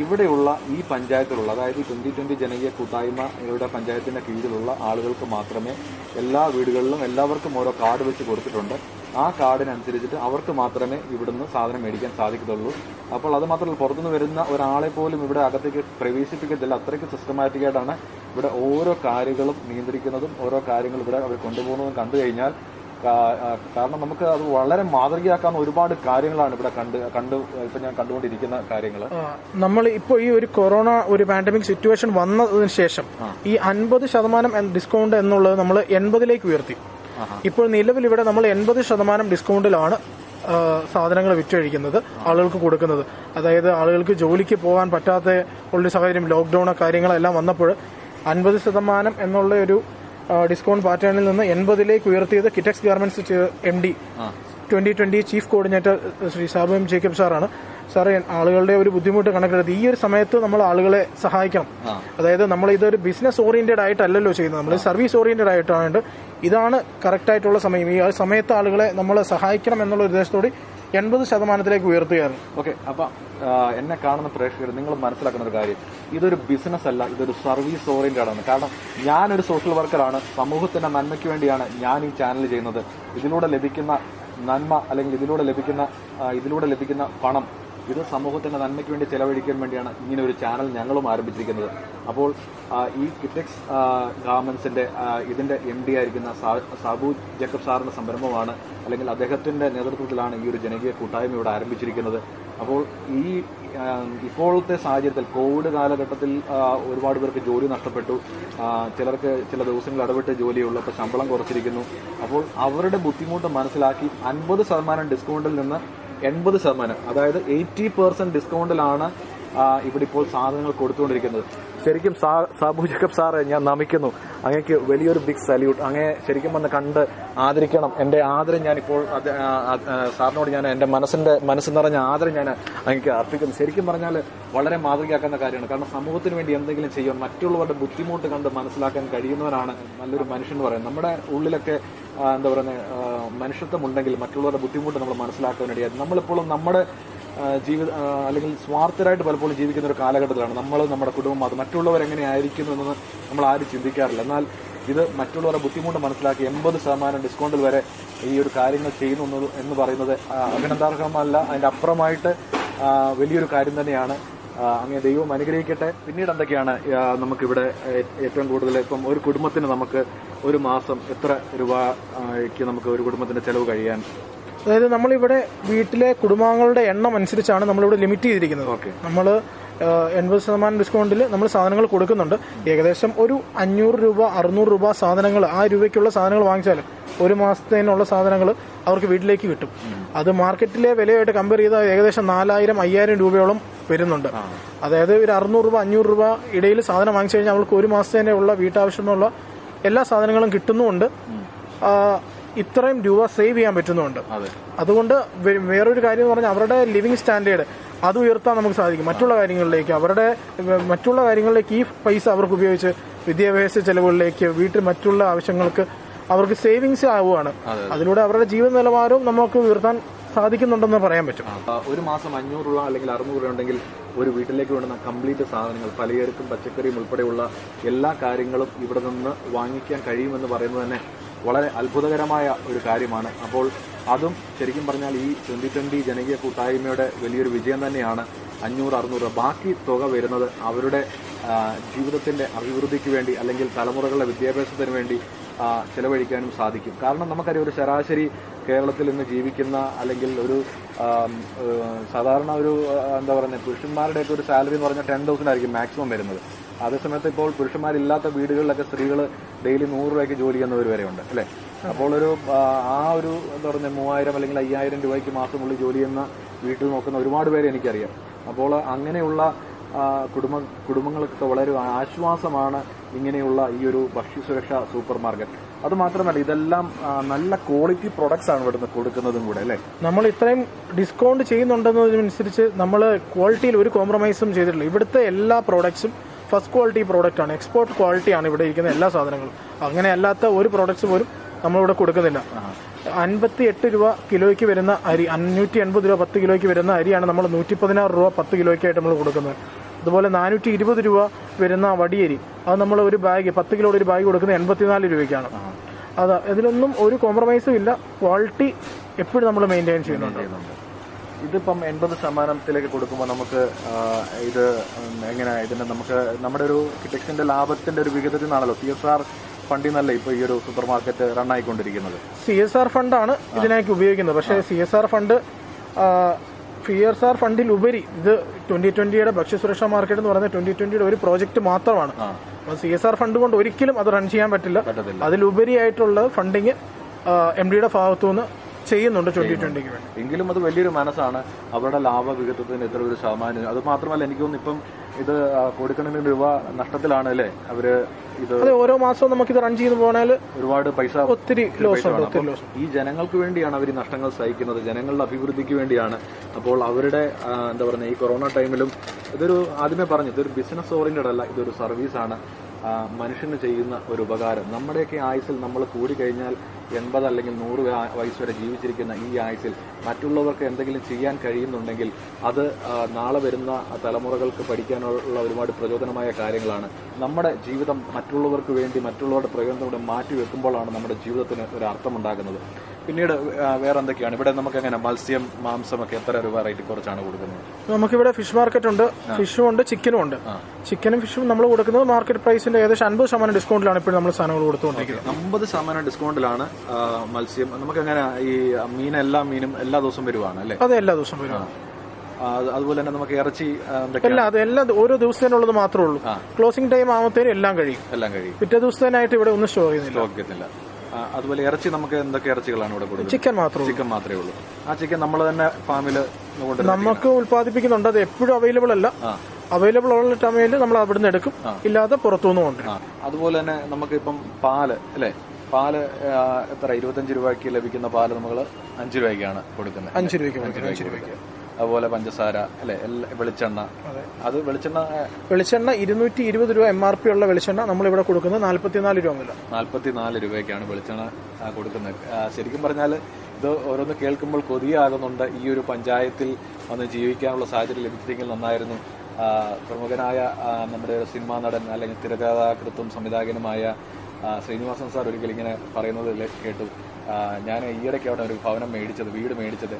ഇവിടെയുള്ള ഈ പഞ്ചായത്തിലുള്ള, അതായത് 2020 ജനകീയ കൂട്ടായ്മയുടെ പഞ്ചായത്തിന്റെ കീഴിലുള്ള ആളുകൾക്ക് മാത്രമേ എല്ലാ വീടുകളിലും എല്ലാവർക്കും ഓരോ കാർഡ് വെച്ച് കൊടുത്തിട്ടുണ്ട്. ആ കാർഡിനനുസരിച്ചിട്ട് അവർക്ക് മാത്രമേ ഇവിടുന്ന് സാധനം മേടിക്കാൻ സാധിക്കത്തുള്ളൂ. അപ്പോൾ അത് മാത്രമല്ല, പുറത്തുനിന്ന് വരുന്ന ഒരാളെ പോലും ഇവിടെ അകത്തേക്ക് പ്രവേശിപ്പിക്കത്തില്ല. അത്രയ്ക്ക് സിസ്റ്റമാറ്റിക് ആയിട്ടാണ് ഇവിടെ ഓരോ കാര്യങ്ങളും നിയന്ത്രിക്കുന്നതും ഓരോ കാര്യങ്ങളും ഇവിടെ അവർ കൊണ്ടുപോകുന്നതും കണ്ടു കഴിഞ്ഞാൽ, കാരണം നമുക്ക് അത് വളരെ മാതൃകയാക്കാവുന്ന ഒരുപാട് കാര്യങ്ങളാണ് ഇവിടെ ഇപ്പൊ ഞാൻ കണ്ടുകൊണ്ടിരിക്കുന്ന കാര്യങ്ങൾ. നമ്മൾ ഇപ്പോൾ ഈ ഒരു കൊറോണ ഒരു പാൻഡമിക് സിറ്റുവേഷൻ വന്നതിന് ശേഷം ഈ 50% ഡിസ്കൗണ്ട് എന്നുള്ളത് നമ്മൾ 80% ഉയർത്തി. ഇപ്പോൾ നിലവിൽ ഇവിടെ നമ്മൾ 80% ഡിസ്കൗണ്ടിലാണ് സാധനങ്ങൾ വിറ്റഴിക്കുന്നത്, ആളുകൾക്ക് കൊടുക്കുന്നത്. അതായത് ആളുകൾക്ക് ജോലിക്ക് പോകാൻ പറ്റാത്ത ഉള്ള സാഹചര്യം, ലോക്ക്ഡൌൺ കാര്യങ്ങളെല്ലാം വന്നപ്പോൾ 50% എന്നുള്ള ഒരു ഡിസ്കൗണ്ട് പാറ്റേണിൽ നിന്ന് 80% ഉയർത്തിയത് Kitex garments MD 2020 chief coordinator Shri Sabu M Jacob സാറാണ്. സാറ് ആളുകളുടെ ഒരു ബുദ്ധിമുട്ട് കണക്കിലെടുത്ത് ഈ ഒരു സമയത്ത് നമ്മൾ ആളുകളെ സഹായിക്കണം. അതായത് നമ്മൾ ഇതൊരു ബിസിനസ് ഓറിയന്റഡ് ആയിട്ടല്ലല്ലോ ചെയ്യുന്നത്, നമ്മൾ സർവീസ് ഓറിയന്റഡ് ആയിട്ടാണ്. ഇതാണ് കറക്റ്റ് ആയിട്ടുള്ള സമയം. ഈ സമയത്ത് ആളുകളെ നമ്മൾ സഹായിക്കണം എന്നുള്ള ഉദ്ദേശത്തോടെ 80% ഉയർത്തുകയാണ്. ഓക്കെ, അപ്പൊ എന്നെ കാണുന്ന പ്രേക്ഷകർ നിങ്ങൾ മനസ്സിലാക്കുന്ന ഒരു കാര്യം, ഇതൊരു ബിസിനസ് അല്ല, ഇതൊരു സർവീസ് ഓറിയന്റഡ് ആണ്. കാരണം ഞാനൊരു സോഷ്യൽ വർക്കറാണ്, സമൂഹത്തിന്റെ നന്മയ്ക്ക് വേണ്ടിയാണ് ഞാൻ ഈ ചാനൽ ചെയ്യുന്നത്. ഇതിലൂടെ ലഭിക്കുന്ന നന്മ അല്ലെങ്കിൽ ഇതിലൂടെ ലഭിക്കുന്ന പണം ഇത് സമൂഹത്തിന്റെ നന്മയ്ക്ക് വേണ്ടി ചെലവഴിക്കാൻ വേണ്ടിയാണ് ഇങ്ങനെ ഒരു ചാനൽ ഞങ്ങളും ആരംഭിച്ചിരിക്കുന്നത്. അപ്പോൾ ഈ കിറ്റക്സ് ഗാർമെന്റ്സിന്റെ ഇതിന്റെ MD ആയിരിക്കുന്ന സാബു ജേക്കബ് സാറിന്റെ സംരംഭമാണ്, അല്ലെങ്കിൽ അദ്ദേഹത്തിന്റെ നേതൃത്വത്തിലാണ് ഈ ഒരു ജനകീയ കൂട്ടായ്മ ഇവിടെ ആരംഭിച്ചിരിക്കുന്നത്. അപ്പോൾ ഇപ്പോഴത്തെ സാഹചര്യത്തിൽ കോവിഡ് കാലഘട്ടത്തിൽ ഒരുപാട് പേർക്ക് ജോലി നഷ്ടപ്പെട്ടു, ചിലർക്ക് ചില ദിവസങ്ങൾ ഇടവിട്ട് ജോലിയുള്ളൂ, അപ്പോൾ ശമ്പളം കുറച്ചിരിക്കുന്നു. അപ്പോൾ അവരുടെ ബുദ്ധിമുട്ട് മനസ്സിലാക്കി 50% ഡിസ്കൗണ്ടിൽ നിന്ന് 80%, അതായത് 80% ഡിസ്കൗണ്ടിലാണ് ഇവിടെ ഇപ്പോൾ സാധനങ്ങൾ കൊടുത്തുകൊണ്ടിരിക്കുന്നത്. ശരിക്കും സാബു ജേക്കബ് സാറെ ഞാൻ നമിക്കുന്നു. അങ്ങേക്ക് വലിയൊരു ബിഗ് സല്യൂട്ട്. അങ്ങേ ശരിക്കും വന്ന് കണ്ട് ആദരിക്കണം. എൻ്റെ ആദരം ഞാനിപ്പോൾ സാറിനോട് ഞാൻ എൻ്റെ മനസ്സ് നിറഞ്ഞ ആദരം ഞാൻ അങ്ങേക്ക് അർപ്പിക്കുന്നു. ശരിക്കും പറഞ്ഞാൽ വളരെ മാതൃകയാക്കുന്ന കാര്യമാണ്. കാരണം സമൂഹത്തിന് വേണ്ടി എന്തെങ്കിലും ചെയ്യാൻ, മറ്റുള്ളവരുടെ ബുദ്ധിമുട്ട് കണ്ട് മനസ്സിലാക്കാൻ കഴിയുന്നവനാണ് നല്ലൊരു മനുഷ്യൻ എന്ന് പറയുന്നത്. നമ്മുടെ ഉള്ളിലൊക്കെ എന്താ പറയുന്നത്, മനുഷ്യത്വമുണ്ടെങ്കിൽ മറ്റുള്ളവരുടെ ബുദ്ധിമുട്ട് നമ്മൾ മനസ്സിലാക്കാൻ വേണ്ടിയായിരുന്നു. നമ്മളിപ്പോഴും നമ്മുടെ അല്ലെങ്കിൽ സ്വാർത്ഥരായിട്ട് പലപ്പോഴും ജീവിക്കുന്ന ഒരു കാലഘട്ടത്തിലാണ് നമ്മൾ. നമ്മുടെ കുടുംബം, അത് മറ്റുള്ളവർ എങ്ങനെയായിരിക്കുന്നു എന്ന് നമ്മൾ ആരും ചിന്തിക്കാറില്ല. എന്നാൽ ഇത് മറ്റുള്ളവരുടെ ബുദ്ധിമുട്ട് മനസ്സിലാക്കി 80% ഡിസ്കൗണ്ടിൽ വരെ ഈ ഒരു കാര്യങ്ങൾ ചെയ്യുന്നു എന്ന് പറയുന്നത് അഭിനന്ദാർഹമല്ല, അതിന്റെ അപ്പുറമായിട്ട് വലിയൊരു കാര്യം തന്നെയാണ്. അങ്ങനെ ദൈവം അനുഗ്രഹിക്കട്ടെ. പിന്നീട് എന്തൊക്കെയാണ് നമുക്കിവിടെ ഏറ്റവും കൂടുതൽ, ഇപ്പം ഒരു കുടുംബത്തിന് നമുക്ക് ഒരു മാസം എത്ര രൂപയ്ക്ക് നമുക്ക് ഒരു കുടുംബത്തിന്റെ ചെലവ് കഴിയാൻ അതായത് നമ്മളിവിടെ വീട്ടിലെ കുടുംബാംഗങ്ങളുടെ എണ്ണം അനുസരിച്ചാണ് നമ്മളിവിടെ ലിമിറ്റ് ചെയ്തിരിക്കുന്നത്. നമ്മൾ 80% ഡിസ്കൗണ്ടിൽ നമ്മൾ സാധനങ്ങൾ കൊടുക്കുന്നുണ്ട്. ഏകദേശം ഒരു 500 രൂപ 600 രൂപ സാധനങ്ങൾ, ആ രൂപയ്ക്കുള്ള സാധനങ്ങൾ വാങ്ങിച്ചാൽ ഒരു മാസത്തേനുള്ള സാധനങ്ങൾ അവർക്ക് വീട്ടിലേക്ക് കിട്ടും. അത് മാർക്കറ്റിലെ വിലയായിട്ട് കമ്പയർ ചെയ്താൽ ഏകദേശം 4000-5000 രൂപയോളം വരുന്നുണ്ട്. അതായത് ഒരു 600 രൂപ 500 രൂപ ഇടയിൽ സാധനം വാങ്ങിച്ചു കഴിഞ്ഞാൽ അവർക്ക് ഒരു മാസത്തേനെ ഉള്ള വീട്ടാവശ്യമുള്ള എല്ലാ സാധനങ്ങളും കിട്ടുന്നുമുണ്ട്. ഇത്രയും രൂപ സേവ് ചെയ്യാൻ പറ്റുന്നുണ്ട്. അതുകൊണ്ട് വേറൊരു കാര്യം എന്ന് പറഞ്ഞാൽ അവരുടെ ലിവിങ് സ്റ്റാൻഡേർഡ് അത് ഉയർത്താൻ നമുക്ക് സാധിക്കും. മറ്റുള്ള കാര്യങ്ങളിലേക്ക് ഈ പൈസ അവർക്ക് ഉപയോഗിച്ച് വിദ്യാഭ്യാസ ചെലവുകളിലേക്ക്, വീട്ടിൽ മറ്റുള്ള ആവശ്യങ്ങൾക്ക് അവർക്ക് സേവിങ്സ് ആവുകയാണ്. അതിലൂടെ അവരുടെ ജീവിത നിലവാരവും നമുക്ക് ഉയർത്താൻ സാധിക്കുന്നുണ്ടെന്ന് പറയാൻ പറ്റും. ഒരു മാസം 500 രൂപ അല്ലെങ്കിൽ 600 രൂപ ഉണ്ടെങ്കിൽ ഒരു വീട്ടിലേക്ക് വേണ്ടുന്ന കംപ്ലീറ്റ് സാധനങ്ങൾ, പലചരക്കും പച്ചക്കറിയും ഉൾപ്പെടെയുള്ള എല്ലാ കാര്യങ്ങളും ഇവിടെ നിന്ന് വാങ്ങിക്കാൻ കഴിയുമെന്ന് പറയുന്നത് തന്നെ വളരെ അത്ഭുതകരമായ ഒരു കാര്യമാണ്. അപ്പോൾ അതും ശരിക്കും പറഞ്ഞാൽ ഈ 2020 ജനകീയ കൂട്ടായ്മയുടെ വലിയൊരു വിജയം തന്നെയാണ്. 500-600 രൂപ, ബാക്കി തുക വരുന്നത് അവരുടെ ജീവിതത്തിന്റെ അഭിവൃദ്ധിക്ക് വേണ്ടി അല്ലെങ്കിൽ തലമുറകളുടെ വിദ്യാഭ്യാസത്തിന് വേണ്ടി ചെലവഴിക്കാനും സാധിക്കും. കാരണം നമുക്കറിയാം, ഒരു ശരാശരി കേരളത്തിൽ ഇന്ന് ജീവിക്കുന്ന അല്ലെങ്കിൽ ഒരു സാധാരണ ഒരു എന്താ പറയുക പുരുഷന്മാരുടെയൊക്കെ ഒരു സാലറി എന്ന് പറഞ്ഞാൽ 10,000 ആയിരിക്കും മാക്സിമം വരുന്നത്. അതേസമയത്ത് ഇപ്പോൾ പുരുഷന്മാരില്ലാത്ത വീടുകളിലൊക്കെ സ്ത്രീകൾ ഡെയിലി 100 രൂപയ്ക്ക് ജോലി ചെയ്യുന്നവർ വരെ ഉണ്ട് അല്ലേ. അപ്പോൾ ഒരു ഒരു എന്താ പറയുക 3000 അല്ലെങ്കിൽ 5000 രൂപയ്ക്ക് മാസമുള്ളിൽ ജോലി ചെയ്യുന്ന വീട്ടിൽ നോക്കുന്ന ഒരുപാട് പേരെ എനിക്കറിയാം. അപ്പോൾ അങ്ങനെയുള്ള കുടുംബങ്ങൾക്കൊക്കെ വളരെ ആശ്വാസമാണ് ഇങ്ങനെയുള്ള ഈ ഒരു ഭക്ഷ്യസുരക്ഷാ സൂപ്പർ മാർക്കറ്റ്. അത് മാത്രമല്ല, ഇതെല്ലാം നല്ല ക്വാളിറ്റി പ്രൊഡക്ട്സ് ആണ് ഇവിടുന്ന് കൊടുക്കുന്നതും കൂടെ അല്ലേ. നമ്മൾ ഇത്രയും ഡിസ്കൗണ്ട് ചെയ്യുന്നുണ്ടെന്നതിനനുസരിച്ച് നമ്മൾ ക്വാളിറ്റിയിൽ ഒരു കോംപ്രമൈസും ചെയ്തിട്ടില്ല. ഇവിടുത്തെ എല്ലാ പ്രോഡക്ട്സും ഫസ്റ്റ് ക്വാളിറ്റി പ്രോഡക്റ്റ് ആണ്, എക്സ്പോർട്ട് ക്വാളിറ്റി ആണ് ഇവിടെ ഇരിക്കുന്ന എല്ലാ സാധനങ്ങളും. അങ്ങനെ അല്ലാത്ത ഒരു പ്രോഡക്ട്സ് പോലും നമ്മളിവിടെ കൊടുക്കുന്നില്ല. 58 രൂപ കിലോയ്ക്ക് വരുന്ന അരി, 580 രൂപ 10 കിലോയ്ക്ക് വരുന്ന അരിയാണ് നമ്മൾ 116 രൂപ 10 കിലോയ്ക്കായിട്ട് നമ്മൾ കൊടുക്കുന്നത്. അതുപോലെ 420 രൂപ വരുന്ന വടിയരി, അത് നമ്മൾ ഒരു ബാഗ് 10 കിലോയുടെ ഒരു ബാഗ് കൊടുക്കുന്നത് 84 രൂപയ്ക്കാണ്. ഇതിലൊന്നും ഒരു കോംപ്രമൈസും ഇല്ല. ക്വാളിറ്റി എപ്പോഴും നമ്മൾ മെയിൻറ്റെയിൻ ചെയ്യുന്നുണ്ട്. ഇതിപ്പം 80% കൊടുക്കുമ്പോൾ നമുക്ക് ഇത് എങ്ങനെ ഇതിന്റെ നമുക്ക് നമ്മുടെ ഒരു ടെക്സിന്റെ ലാഭത്തിന്റെ ഒരു വിഹിതത്തിൽ നിന്നാണല്ലോ CSR ഫണ്ടിൽ നിന്നല്ലേ ഇപ്പോൾ ഈ ഒരു സൂപ്പർ മാർക്കറ്റ് റൺ ആയിക്കൊണ്ടിരിക്കുന്നത്. CSR ഫണ്ടാണ് ഇതിനായിട്ട് ഉപയോഗിക്കുന്നത്. പക്ഷേ CSR ഫണ്ടിൽ ഉപരി ഇത് 2020യുടെ ഭക്ഷ്യസുരക്ഷാ മാർക്കറ്റ് എന്ന് പറയുന്നത് 2020യുടെ ഒരു പ്രോജക്റ്റ് മാത്രമാണ്. അപ്പോൾ CSR ഫണ്ട് കൊണ്ട് ഒരിക്കലും അത് റൺ ചെയ്യാൻ പറ്റില്ല. അതിലുപരിയായിട്ടുള്ള ഫണ്ടിങ് MDയുടെ ഭാഗത്തുനിന്ന് ചെയ്യുന്നുണ്ട് 2020ക്ക് വേണ്ടി. എങ്കിലും അത് വലിയൊരു മനസ്സാണ്. അവരുടെ ലാഭവിഹിതത്തിന് എത്ര ഒരു ശതമാനം. അത് മാത്രമല്ല, എനിക്ക് തോന്നുന്നു ഇപ്പം ഇത് കോടിക്കണക്കിന് രൂപ നഷ്ടത്തിലാണ് അല്ലേ അവര്. ഇത് ഓരോ മാസവും നമുക്കിത് റൺ ചെയ്ത് പോകാൻ ഒരുപാട് പൈസ, ഒത്തിരി ലോസ് ഉണ്ട്. ഈ ജനങ്ങൾക്ക് വേണ്ടിയാണ് അവർ നഷ്ടങ്ങൾ സഹിക്കുന്നത്, ജനങ്ങളുടെ അഭിവൃദ്ധിക്ക് വേണ്ടിയാണ്. അപ്പോൾ അവരുടെ എന്താ പറയുക, ഈ കൊറോണ ടൈമിലും ഇതൊരു ആദ്യമേ പറഞ്ഞു, ഇതൊരു ബിസിനസ് ഓറിയന്റഡ് അല്ല, ഇതൊരു സർവീസാണ്. മനുഷ്യന് ചെയ്യുന്ന ഒരു ഉപകാരം. നമ്മുടെയൊക്കെ ആയുസിൽ നമ്മൾ കൂടിക്കഴിഞ്ഞാൽ 80 അല്ലെങ്കിൽ 100 വയസ്സ് വരെ ജീവിച്ചിരിക്കുന്ന ഈ ആയുസിൽ മറ്റുള്ളവർക്ക് എന്തെങ്കിലും ചെയ്യാൻ കഴിയുന്നുണ്ടെങ്കിൽ അത് നാളെ വരുന്ന തലമുറകൾക്ക് പഠിക്കാനുള്ള ഒരുപാട് പ്രചോദനമായ കാര്യങ്ങളാണ്. നമ്മുടെ ജീവിതം മറ്റുള്ളവർക്ക് വേണ്ടി, മറ്റുള്ളവരുടെ പ്രയോജനം കൂടെ മാറ്റി വെക്കുമ്പോഴാണ് നമ്മുടെ ജീവിതത്തിന് ഒരു അർത്ഥമുണ്ടാകുന്നത്. പിന്നീട് വേറെ എന്തൊക്കെയാണ് ഇവിടെ നമുക്ക് എങ്ങനെ മത്സ്യം, മാംസമൊക്കെ എത്ര രൂപ റേറ്റ് കുറച്ചാണ് കൊടുക്കുന്നത്? നമുക്കിവിടെ ഫിഷ് മാർക്കറ്റ് ഉണ്ട്, ഫിഷും ഉണ്ട്, ചിക്കനും ഉണ്ട്. ചിക്കനും ഫിഷും നമ്മൾ കൊടുക്കുന്നത് മാർക്കറ്റ് പ്രൈസിന്റെ ഏകദേശം 50% ഡിസ്കൗണ്ടിലാണ് ഇപ്പോൾ നമ്മൾ സാധനങ്ങൾ കൊടുത്തുകൊണ്ടിരിക്കുന്നത്. 50% ഡിസ്കൗണ്ടിലാണ് മത്സ്യം. നമുക്ക് എങ്ങനെ ഈ മീനും എല്ലാ ദിവസവും വരുവാണ് അല്ലേ? അതെ, എല്ലാ ദിവസവും വരുവാണ്. അതുപോലെ തന്നെ നമുക്ക് ഇറച്ചി എല്ലാം ഓരോ ദിവസത്തിനുള്ളത് മാത്രമേ ഉള്ളൂ. ക്ലോസിംഗ് ടൈം ആകുമ്പോഴത്തേനും എല്ലാം കഴിയും. പിറ്റേ ദിവസത്തേനായിട്ട് ഇവിടെ ഒന്നും സ്റ്റോർ ചെയ്യുന്നില്ല. അതുപോലെ ഇറച്ചി നമുക്ക് എന്തൊക്കെ ഇറച്ചികളാണ് ഇവിടെ കൊടുക്കുന്നത്? ചിക്കൻ മാത്രമേ ഉള്ളൂ. ആ ചിക്കൻ നമ്മൾ തന്നെ ഫാമില് നമുക്ക് ഉത്പാദിപ്പിക്കുന്നുണ്ട്. അത് എപ്പോഴും അവൈലബിൾ അല്ല. അവൈലബിൾ ഉള്ള ടൈമിൽ നമ്മൾ അവിടുന്ന് എടുക്കും, ഇല്ലാതെ പുറത്തുനിന്ന് കൊണ്ടുവരും. അതുപോലെ തന്നെ നമുക്ക് ഇപ്പം പാല് അല്ലേ, പാല് എത്ര 25 രൂപയ്ക്ക് ലഭിക്കുന്ന പാല് നമ്മൾ 5 രൂപയ്ക്കാണ് കൊടുക്കുന്നത്. 5 രൂപയ്ക്ക്. അതുപോലെ പഞ്ചസാര അല്ലെ, വെളിച്ചെണ്ണ. അത് വെളിച്ചെണ്ണ 220 രൂപ MRP ഉള്ള വെളിച്ചെണ്ണ നമ്മളിവിടെ കൊടുക്കുന്നത് 44 രൂപ മുതൽ 44 രൂപയ്ക്കാണ് വെളിച്ചെണ്ണ കൊടുക്കുന്നത്. ശരിക്കും പറഞ്ഞാൽ ഇത് ഓരോന്ന് കേൾക്കുമ്പോൾ കൊതിയാകുന്നുണ്ട്. ഈ ഒരു പഞ്ചായത്തിൽ വന്ന് ജീവിക്കാനുള്ള സാഹചര്യം ലഭിച്ചെങ്കിൽ നന്നായിരുന്നു. പ്രമുഖനായ നമ്മുടെ സിനിമാ നടൻ അല്ലെങ്കിൽ തിരക്കഥാകൃത്തും സംവിധായകനുമായ ശ്രീനിവാസൻ സാർ ഒരിക്കൽ ഇങ്ങനെ പറയുന്നത് കേട്ടു. ഞാൻ ഈയിടയ്ക്ക് അവിടെ ഒരു ഭവനം വീട് മേടിച്ചത്.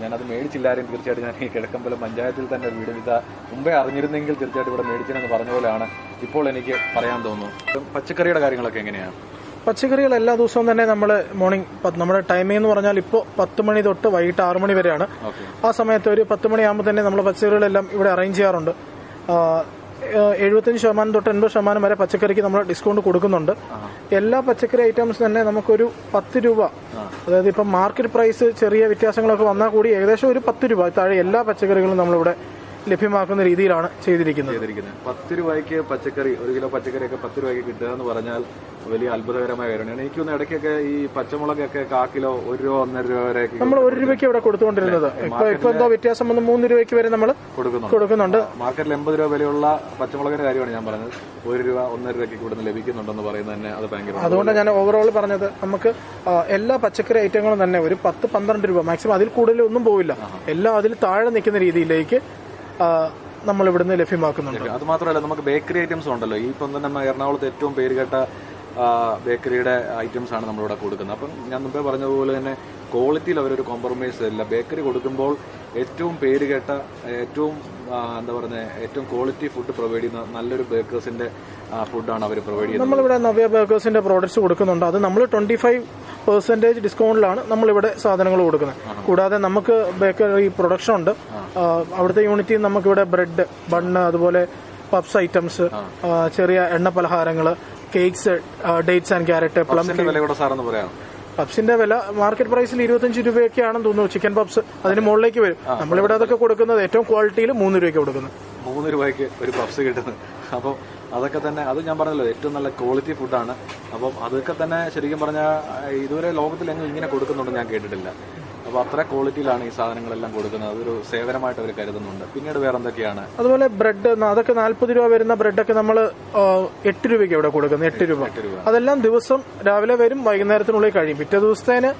ഞാനത് മേടിച്ചില്ലാരും തീർച്ചയായിട്ടും ഞാൻ ഈ കിഴക്കമ്പലം പഞ്ചായത്തിൽ തന്നെ വീട് മുമ്പേ അറിഞ്ഞിരുന്നെങ്കിൽ തീർച്ചയായിട്ടും ഇവിടെ മേടിച്ചെന്ന് പറഞ്ഞ പോലെയാണ് ഇപ്പോൾ എനിക്ക് പറയാൻ തോന്നുന്നു. പച്ചക്കറിയുടെ കാര്യങ്ങളൊക്കെ എങ്ങനെയാണ്? പച്ചക്കറികൾ എല്ലാ ദിവസവും തന്നെ നമ്മൾ മോർണിംഗ് നമ്മുടെ ടൈമിംഗ് എന്ന് പറഞ്ഞാൽ ഇപ്പോൾ 10 മണി തൊട്ട് വൈകിട്ട് 6 മണി വരെയാണ്. ആ സമയത്ത് ഒരു 10 മണിയാകുമ്പോൾ തന്നെ നമ്മൾ പച്ചക്കറികളെല്ലാം ഇവിടെ അറേഞ്ച് ചെയ്യാറുണ്ട്. 75% തൊട്ട് 80% വരെ പച്ചക്കറിക്ക് നമ്മൾ ഡിസ്കൗണ്ട് കൊടുക്കുന്നുണ്ട്. എല്ലാ പച്ചക്കറി ഐറ്റംസ് തന്നെ നമുക്കൊരു 10 രൂപ, അതായത് ഇപ്പം മാർക്കറ്റ് പ്രൈസ് ചെറിയ വ്യത്യാസങ്ങളൊക്കെ വന്നാൽ കൂടി ഏകദേശം ഒരു 10 രൂപ താഴെ എല്ലാ പച്ചക്കറികളും നമ്മളിവിടെ ലഭ്യമാക്കുന്ന രീതിയിലാണ് ചെയ്തിരിക്കുന്നത്. 10 രൂപയ്ക്ക് പച്ചക്കറി, 1 കിലോ പച്ചക്കറിയൊക്കെ 10 രൂപയ്ക്ക് കിട്ടുക എന്ന് പറഞ്ഞാൽ വലിയ അത്ഭുതകരമായ കാര്യമാണ്. എനിക്കൊന്ന് ഇടയ്ക്കൊക്കെ ഈ പച്ചമുളകൊക്കെ 1 കിലോ 1 രൂപ 1.5 രൂപ വരെ നമ്മൾ 1 രൂപയ്ക്ക് ഇവിടെ കൊടുത്തുകൊണ്ടിരുന്നത്. ഇപ്പൊ എന്തോ വ്യത്യാസം വന്ന് 3 രൂപയ്ക്ക് വരെ നമ്മൾ കൊടുക്കുന്നുണ്ട്. മാർക്കറ്റിൽ 80 രൂപ വിലയുള്ള പച്ചമുളകിന്റെ കാര്യമാണ് ഞാൻ പറഞ്ഞത്. 1 രൂപ 1.5 രൂപയ്ക്ക് ഇവിടുന്ന് ലഭിക്കുന്നുണ്ടെന്ന് പറയുന്നത് തന്നെ അത് ഭയങ്കര. അതുകൊണ്ട് ഞാൻ ഓവറോൾ പറഞ്ഞത് നമുക്ക് എല്ലാ പച്ചക്കറി ഐറ്റങ്ങളും തന്നെ ഒരു 10-12 രൂപ മാക്സിമം, അതിൽ കൂടുതൽ ഒന്നും പോവില്ല. എല്ലാം അതിൽ താഴെ നിൽക്കുന്ന രീതിയിലേക്ക് നമ്മൾ ഇവിടുന്ന് ലഭ്യമാക്കുന്നുണ്ട്. അത് മാത്രമല്ല, നമുക്ക് ബേക്കറി ഐറ്റംസ് ഉണ്ടല്ലോ. ഈ ഇപ്പം തന്നെ എറണാകുളത്ത് ഏറ്റവും പേരുകേട്ട ബേക്കറിയുടെ ഐറ്റംസ് ആണ് നമ്മളിവിടെ കൊടുക്കുന്നത്. അപ്പം ഞാൻ മുമ്പേ പറഞ്ഞതുപോലെ തന്നെ ക്വാളിറ്റിയിൽ അവരൊരു കോംപ്രമൈസ് ഇല്ല. ബേക്കറി കൊടുക്കുമ്പോൾ ഏറ്റവും പേരുകേട്ട, ഏറ്റവും എന്താ പറയുക, ഏറ്റവും ക്വാളിറ്റി ഫുഡ് പ്രൊവൈഡ് ചെയ്യുന്ന നല്ലൊരു ബേക്കേഴ്സിന്റെ ഫുഡാണ് അവർ പ്രൊവൈഡ് ചെയ്യുന്നത്. നമ്മളിവിടെ നവ്യ ബേക്കേഴ്സിന്റെ പ്രോഡക്ട്സ് കൊടുക്കുന്നുണ്ട്. അത് നമ്മൾ 25% ഡിസ്കൗണ്ടിലാണ് നമ്മളിവിടെ സാധനങ്ങൾ കൊടുക്കുന്നത്. കൂടാതെ നമുക്ക് ബേക്കറി പ്രൊഡക്ഷൻ ഉണ്ട്. അവിടുത്തെ യൂണിറ്റിൽ നമുക്കിവിടെ ബ്രെഡ്, ബണ്ണ്, അതുപോലെ പപ്സ് ഐറ്റംസ്, ചെറിയ എണ്ണ പലഹാരങ്ങൾ, cakes, dates and carrot, plum. പപ്സിന്റെ വില മാർക്കറ്റ് പ്രൈസിൽ 25 രൂപയൊക്കെയാണെന്ന് തോന്നുന്നു. ചിക്കൻ പപ്സ് അതിന് മുകളിലേക്ക് വരും. നമ്മളിവിടെ അതൊക്കെ കൊടുക്കുന്നത് ഏറ്റവും ക്വാളിറ്റിയിൽ 3 രൂപയ്ക്ക് കൊടുക്കുന്നത്. 3 രൂപയ്ക്ക് ഒരു പപ്സ് കിട്ടുന്നത്. അപ്പം അതൊക്കെ തന്നെ, അത് ഞാൻ പറഞ്ഞല്ലോ, ഏറ്റവും നല്ല ക്വാളിറ്റി ഫുഡാണ്. അപ്പം അതൊക്കെ തന്നെ ശരിക്കും പറഞ്ഞാൽ ഇതുവരെ ലോകത്തിലെങ്ങും ഇങ്ങനെ കൊടുക്കുന്നുണ്ടെന്ന് ഞാൻ കേട്ടിട്ടില്ല. അപ്പോൾ അത്ര ക്വാളിറ്റിയിലാണ് ഈ സാധനങ്ങളെല്ലാം കൊടുക്കുന്നത്. അതൊരു സേവനമായിട്ട് അവർ കരുതുന്നുണ്ട്. പിന്നീട് വേറെ എന്തൊക്കെയാണ്? അതുപോലെ ബ്രെഡ്, അതൊക്കെ 40 രൂപ വരുന്ന ബ്രെഡൊക്കെ നമ്മൾ 8 രൂപയ്ക്ക് ഇവിടെ കൊടുക്കുന്നത്. 8 രൂപ. അതെല്ലാം ദിവസം രാവിലെ വരും, വൈകുന്നേരത്തിനുള്ളിൽ കഴിയും. പിറ്റേ ദിവസത്തേന്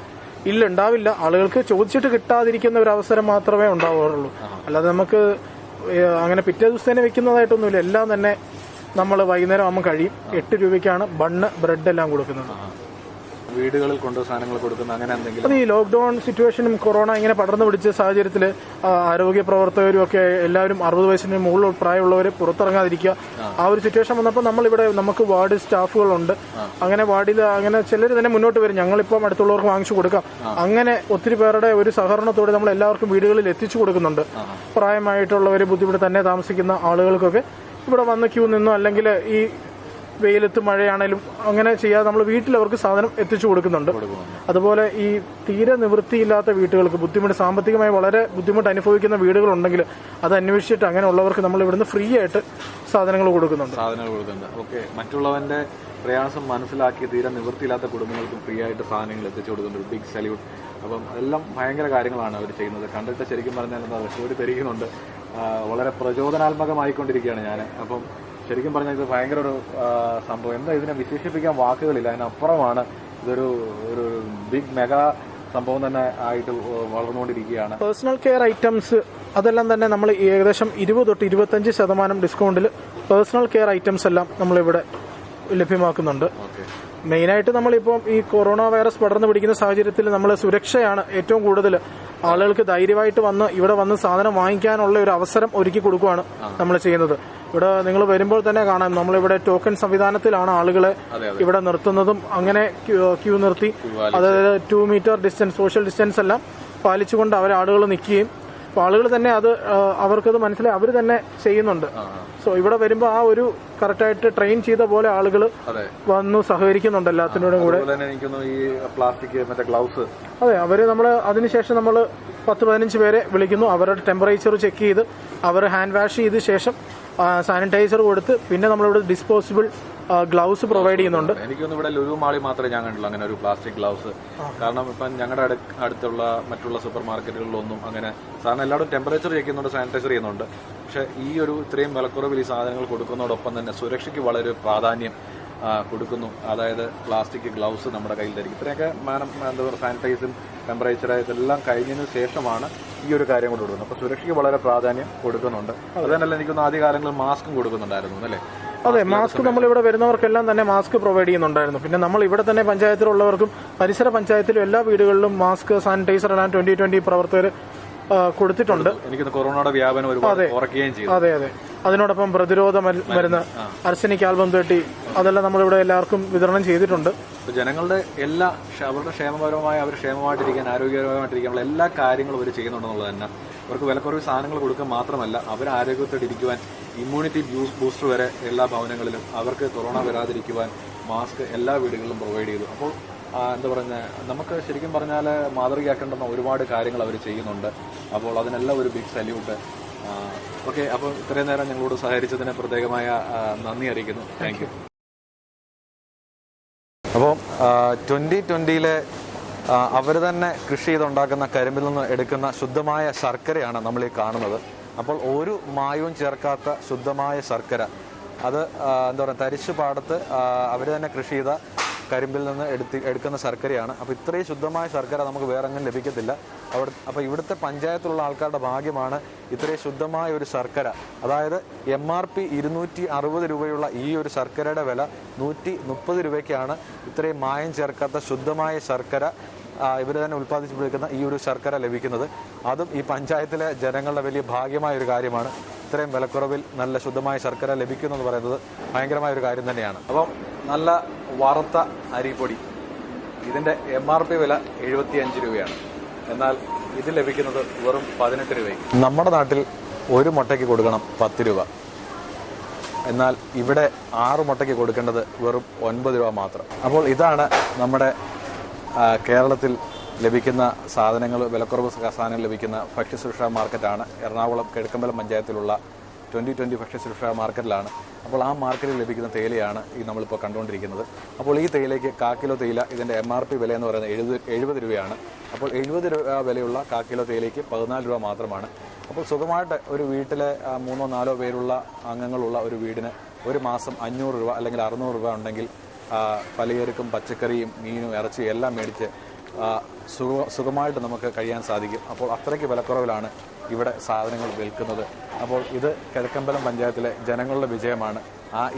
ഉണ്ടാവില്ല. ആളുകൾക്ക് ചോദിച്ചിട്ട് കിട്ടാതിരിക്കുന്ന ഒരു അവസരം മാത്രമേ ഉണ്ടാവാറുള്ളൂ. അല്ലാതെ നമുക്ക് അങ്ങനെ പിറ്റേ ദിവസത്തേനെ വെക്കുന്നതായിട്ടൊന്നുമില്ല. എല്ലാം തന്നെ നമ്മൾ വൈകുന്നേരം ആകുമ്പോൾ കഴിയും. 8 രൂപയ്ക്കാണ് ബണ്ണ്, ബ്രെഡ് എല്ലാം കൊടുക്കുന്നത്. വീടുകളിൽ കൊണ്ട് സാധനങ്ങൾ കൊടുക്കുന്ന അങ്ങനെ എന്തെങ്കിലും? അത് ഈ ലോക്ക്ഡൌൺ സിറ്റുവേഷനും കൊറോണ ഇങ്ങനെ പടർന്നു പിടിച്ച സാഹചര്യത്തിൽ ആരോഗ്യ പ്രവർത്തകരും ഒക്കെ എല്ലാവരും 60 വയസ്സിന് മുകളിൽ പ്രായമുള്ളവർ പുറത്തിറങ്ങാതിരിക്കുക. ആ ഒരു സിറ്റുവേഷൻ വന്നപ്പോൾ നമ്മളിവിടെ നമുക്ക് വാർഡ് സ്റ്റാഫുകളുണ്ട്. അങ്ങനെ വാർഡിൽ അങ്ങനെ ചിലർ തന്നെ മുന്നോട്ട് വരും, ഞങ്ങളിപ്പം അടുത്തുള്ളവർക്ക് വാങ്ങിച്ചു കൊടുക്കാം. അങ്ങനെ ഒത്തിരി പേരുടെ ഒരു സഹകരണത്തോടെ നമ്മൾ എല്ലാവർക്കും വീടുകളിൽ എത്തിച്ചു കൊടുക്കുന്നുണ്ട്. പ്രായമായിട്ടുള്ളവർ, ബുദ്ധിമുട്ട് തന്നെ താമസിക്കുന്ന ആളുകൾക്കൊക്കെ ഇവിടെ വന്ന് ക്യൂ നിന്നോ അല്ലെങ്കിൽ ഈ വെയിലത്ത് മഴയാണേലും അങ്ങനെ ചെയ്യാതെ നമ്മൾ വീട്ടിൽ അവർക്ക് സാധനം എത്തിച്ചു കൊടുക്കുന്നുണ്ട്. അതുപോലെ ഈ തീരെ നിവൃത്തിയില്ലാത്ത വീട്ടുകൾക്ക്, സാമ്പത്തികമായി വളരെ ബുദ്ധിമുട്ട് അനുഭവിക്കുന്ന വീടുകളുണ്ടെങ്കിൽ അത് അന്വേഷിച്ചിട്ട് അങ്ങനെയുള്ളവർക്ക് നമ്മൾ ഇവിടുന്ന് ഫ്രീ ആയിട്ട് സാധനങ്ങൾ കൊടുക്കുന്നുണ്ട്. ഓക്കെ. മറ്റുള്ളവന്റെ പ്രയാസം മനസ്സിലാക്കി തീരെ നിവൃത്തിയില്ലാത്ത കുടുംബങ്ങൾക്കും ഫ്രീ ആയിട്ട് സാധനങ്ങൾ എത്തിച്ചു കൊടുക്കുന്നുണ്ട്. Big salute. അപ്പം അതെല്ലാം ഭയങ്കര കാര്യങ്ങളാണ് അവർ ചെയ്യുന്നത്. കണ്ടിട്ട് ശരിക്കും പറഞ്ഞാൽ എന്താ വിഷമം തെറിയുന്നുണ്ട്. വളരെ പ്രചോദനാത്മകമായിക്കൊണ്ടിരിക്കുകയാണ് ഞാൻ. അപ്പം ശരിക്കും പറഞ്ഞാൽ ഇത് ഭയങ്കര ഒരു സംഭവം. എന്താ ഇതിനെ വിശേഷിപ്പിക്കാൻ വാക്കുകളില്ല. അതിനപ്പുറമാണ്. ഇതൊരു ബിഗ് മെഗാ സംഭവം തന്നെ ആയിട്ട് വളർന്നുകൊണ്ടിരിക്കുകയാണ്. പേഴ്സണൽ കെയർ ഐറ്റംസ് അതെല്ലാം തന്നെ നമ്മൾ ഏകദേശം 20 തൊട്ട് 25% ഡിസ്കൗണ്ടിൽ പേഴ്സണൽ കെയർ ഐറ്റംസ് എല്ലാം നമ്മളിവിടെ ലഭ്യമാക്കുന്നുണ്ട്. മെയിനായിട്ട് നമ്മളിപ്പം ഈ കൊറോണ വൈറസ് പടർന്നു പിടിക്കുന്ന സാഹചര്യത്തിൽ നമ്മൾ സുരക്ഷയാണ് ഏറ്റവും കൂടുതൽ. ആളുകൾക്ക് ധൈര്യമായിട്ട് ഇവിടെ വന്ന് സാധനം വാങ്ങിക്കാനുള്ള ഒരു അവസരം ഒരുക്കി കൊടുക്കുകയാണ് നമ്മൾ ചെയ്യുന്നത്. ഇവിടെ നിങ്ങൾ വരുമ്പോൾ തന്നെ കാണാം, നമ്മളിവിടെ ടോക്കൺ സംവിധാനത്തിലാണ് ആളുകളെ ഇവിടെ നിർത്തുന്നതും. അങ്ങനെ ക്യൂ നിർത്തി, അതായത് 2 മീറ്റർ ഡിസ്റ്റൻസ്, സോഷ്യൽ ഡിസ്റ്റൻസ് എല്ലാം പാലിച്ചുകൊണ്ട് ആളുകൾ നിൽക്കുകയും അപ്പോൾ ആളുകൾ തന്നെ അവർക്കത് മനസ്സിലായി അവർ തന്നെ ചെയ്യുന്നുണ്ട്. സോ ഇവിടെ വരുമ്പോൾ ആ ഒരു കറക്റ്റായിട്ട് ട്രെയിൻ ചെയ്ത പോലെ ആളുകൾ വന്നു സഹകരിക്കുന്നുണ്ട് എല്ലാത്തിനോടും കൂടെ. അതെ, അവര് അതിനുശേഷം നമ്മൾ 10-15 പേരെ വിളിക്കുന്നു. അവരുടെ ടെമ്പറേച്ചർ ചെക്ക് ചെയ്ത് അവർ ഹാൻഡ് വാഷ് ചെയ്ത ശേഷം സാനിറ്റൈസർ കൊടുത്ത് പിന്നെ നമ്മളിവിടെ ഡിസ്പോസിബിൾ ഗ്ലൗസ് പ്രൊവൈഡ് ചെയ്യുന്നുണ്ട്. എനിക്കൊന്നും ഇവിടെ ലുലു മാളിൽ മാത്രമേ ഞാൻ കണ്ടുള്ളൂ അങ്ങനെ ഒരു പ്ലാസ്റ്റിക് ഗ്ലൗസ്. കാരണം ഇപ്പം ഞങ്ങളുടെ അടുത്തുള്ള മറ്റുള്ള സൂപ്പർ മാർക്കറ്റുകളിലൊന്നും അങ്ങനെ സാധനം എല്ലാവരും ടെമ്പറേച്ചർ ചെക്ക് ചെയ്യുന്നുണ്ട്, സാനിറ്റൈസർ ചെയ്യുന്നുണ്ട്. പക്ഷെ ഈ ഒരു ഇത്രയും വിലക്കുറവിൽ ഈ സാധനങ്ങൾ കൊടുക്കുന്നതോടൊപ്പം തന്നെ സുരക്ഷയ്ക്ക് വളരെ പ്രാധാന്യം കൊടുക്കുന്നു. അതായത് പ്ലാസ്റ്റിക് ഗ്ലൗസ് നമ്മുടെ കയ്യിൽ ധരിക്കും. ഇത്രയൊക്കെ എന്താ പറയുക, സാനിറ്റൈസും ടെമ്പറേച്ചർ ഇതെല്ലാം കഴിഞ്ഞതിന് ശേഷമാണ് ഈ ഒരു കാര്യം കൊണ്ട് കൊടുക്കുന്നത്. അപ്പോൾ സുരക്ഷയ്ക്ക് വളരെ പ്രാധാന്യം കൊടുക്കുന്നുണ്ട്. അത് തന്നെയല്ല, എനിക്കൊന്ന് ആദ്യകാലങ്ങളിൽ മാസ്കും കൊടുക്കുന്നുണ്ടായിരുന്നു അല്ലേ? അതെ, മാസ്ക് നമ്മളിവിടെ വരുന്നവർക്കെല്ലാം തന്നെ മാസ്ക് പ്രൊവൈഡ് ചെയ്യുന്നുണ്ടായിരുന്നു. പിന്നെ നമ്മൾ ഇവിടെ തന്നെ പഞ്ചായത്തിലുള്ളവർക്കും പരിസര പഞ്ചായത്തിലും എല്ലാ വീടുകളിലും മാസ്ക്, സാനിറ്റൈസർ എല്ലാം 2020 പ്രവർത്തകർ കൊടുത്തിട്ടുണ്ട്. എനിക്ക് കൊറോണയുടെ വ്യാപനം ഒരുപാട് കുറയ്ക്കുകയും ചെയ്തു. അതെ അതെ. അതിനോടൊപ്പം പ്രതിരോധ മരുന്ന്, അർസനിക് ആൽബം 30 അതെല്ലാം നമ്മളിവിടെ എല്ലാവർക്കും വിതരണം ചെയ്തിട്ടുണ്ട്. അപ്പോൾ ജനങ്ങളുടെ അവരുടെ ക്ഷേമപരമായ അവർ ക്ഷേമമായിട്ടിരിക്കാൻ ആരോഗ്യപരമായിട്ടിരിക്കാനുള്ള എല്ലാ കാര്യങ്ങളും അവർ ചെയ്യുന്നുണ്ടെന്നുള്ളത് തന്നെ. അവർക്ക് വിലക്കുറവ് സാധനങ്ങൾ കൊടുക്കുക മാത്രമല്ല, അവർ ആരോഗ്യത്തോടിരിക്കുവാൻ ഇമ്മ്യൂണിറ്റി ബൂസ്റ്റർ വരെ എല്ലാ ഭവനങ്ങളിലും, അവർക്ക് കൊറോണ വരാതിരിക്കുവാൻ മാസ്ക് എല്ലാ വീടുകളിലും പ്രൊവൈഡ് ചെയ്തു. അപ്പോൾ എന്താ പറയുക, നമുക്ക് ശരിക്കും പറഞ്ഞാൽ മാതൃകയാക്കേണ്ടുന്ന ഒരുപാട് കാര്യങ്ങൾ അവർ ചെയ്യുന്നുണ്ട്. അപ്പോൾ അതിനെല്ലാം ഒരു ബിഗ് സല്യൂട്ട്. ഓക്കെ, അപ്പോൾ ഇത്രയും നേരം ഞങ്ങളോട് സഹകരിച്ചതിന് പ്രത്യേകമായ നന്ദി അറിയിക്കുന്നു. Thank you. അപ്പോൾ 2020 അവർ തന്നെ കൃഷി ചെയ്തുണ്ടാക്കുന്ന കരിമ്പിൽ നിന്ന് എടുക്കുന്ന ശുദ്ധമായ ശർക്കരയാണ് നമ്മൾ ഈ കാണുന്നത്. അപ്പോൾ ഒരു മായവും ചേർക്കാത്ത ശുദ്ധമായ ശർക്കര, അത് എന്താ പറയുക, തരിശു പാടത്ത് അവർ തന്നെ കൃഷി ചെയ്ത കരിമ്പിൽ നിന്ന് എടുക്കുന്ന ശർക്കരയാണ്. അപ്പോൾ ഇത്രയും ശുദ്ധമായ ശർക്കര നമുക്ക് വേറെ എങ്ങും ലഭിക്കത്തില്ല. അപ്പോൾ ഇവിടുത്തെ പഞ്ചായത്തിലുള്ള ആൾക്കാരുടെ ഭാഗ്യമാണ് ഇത്രയും ശുദ്ധമായ ഒരു ശർക്കര. അതായത് MRP 260 രൂപയുള്ള ഈ ഒരു ശർക്കരയുടെ വില 130 രൂപയ്ക്കാണ് ഇത്രയും മായം ചേർക്കാത്ത ശുദ്ധമായ ശർക്കര ഇവർ തന്നെ ഉൽപ്പാദിപ്പിക്കുന്ന ഈ ഒരു ശർക്കര ലഭിക്കുന്നത്. അതും ഈ പഞ്ചായത്തിലെ ജനങ്ങളുടെ വലിയ ഭാഗ്യമായ ഒരു കാര്യമാണ്. ഇത്രയും വിലക്കുറവിൽ നല്ല ശുദ്ധമായ ശർക്കര ലഭിക്കുന്നു എന്ന് പറയുന്നത് ഭയങ്കരമായ ഒരു കാര്യം തന്നെയാണ്. അപ്പം നല്ല വറുത്ത അരിപ്പൊടി, ഇതിൻ്റെ MRP വില 75 രൂപയാണ്. എന്നാൽ ഇത് ലഭിക്കുന്നത് വെറും 18 രൂപയ്ക്ക്. നമ്മുടെ നാട്ടിൽ ഒരു മുട്ടയ്ക്ക് കൊടുക്കണം 10 രൂപ. എന്നാൽ ഇവിടെ 6 മുട്ടയ്ക്ക് കൊടുക്കേണ്ടത് വെറും 9 രൂപ മാത്രം. അപ്പോൾ ഇതാണ് നമ്മുടെ കേരളത്തിൽ ലഭിക്കുന്ന സാധനങ്ങൾ, വിലക്കുറവ് സാധനങ്ങൾ ലഭിക്കുന്ന ഭക്ഷ്യസുരക്ഷാ മാർക്കറ്റാണ്. എറണാകുളം കിഴക്കമ്പലം പഞ്ചായത്തിലുള്ള 2020 ഭക്ഷ്യസുരക്ഷാ മാർക്കറ്റിലാണ്. അപ്പോൾ ആ മാർക്കറ്റിൽ ലഭിക്കുന്ന തേയിലയാണ് ഈ നമ്മളിപ്പോൾ കണ്ടുകൊണ്ടിരിക്കുന്നത്. അപ്പോൾ ഈ തേയിലയ്ക്ക് 1 കിലോ തേയില ഇതിൻ്റെ MRP വില എന്ന് പറയുന്നത് 70 രൂപയാണ്. അപ്പോൾ 70 രൂപ വിലയുള്ള 1 കിലോ തേയിലയ്ക്ക് 14 രൂപ മാത്രമാണ്. അപ്പോൾ സുഖമായിട്ട് ഒരു വീട്ടിലെ 3-4 പേരുള്ള അംഗങ്ങളുള്ള ഒരു വീടിന് ഒരു മാസം 500 രൂപ അല്ലെങ്കിൽ 600 രൂപ ഉണ്ടെങ്കിൽ പലചരക്കും പച്ചക്കറിയും മീനും ഇറച്ചിയും എല്ലാം മേടിച്ച് സുഖമായിട്ട് നമുക്ക് കഴിയാൻ സാധിക്കും. അപ്പോൾ അത്രയ്ക്ക് വിലക്കുറവിലാണ് ഇവിടെ സാധനങ്ങൾ വിൽക്കുന്നത്. അപ്പോൾ ഇത് കിഴക്കമ്പലം പഞ്ചായത്തിലെ ജനങ്ങളുടെ വിജയമാണ്.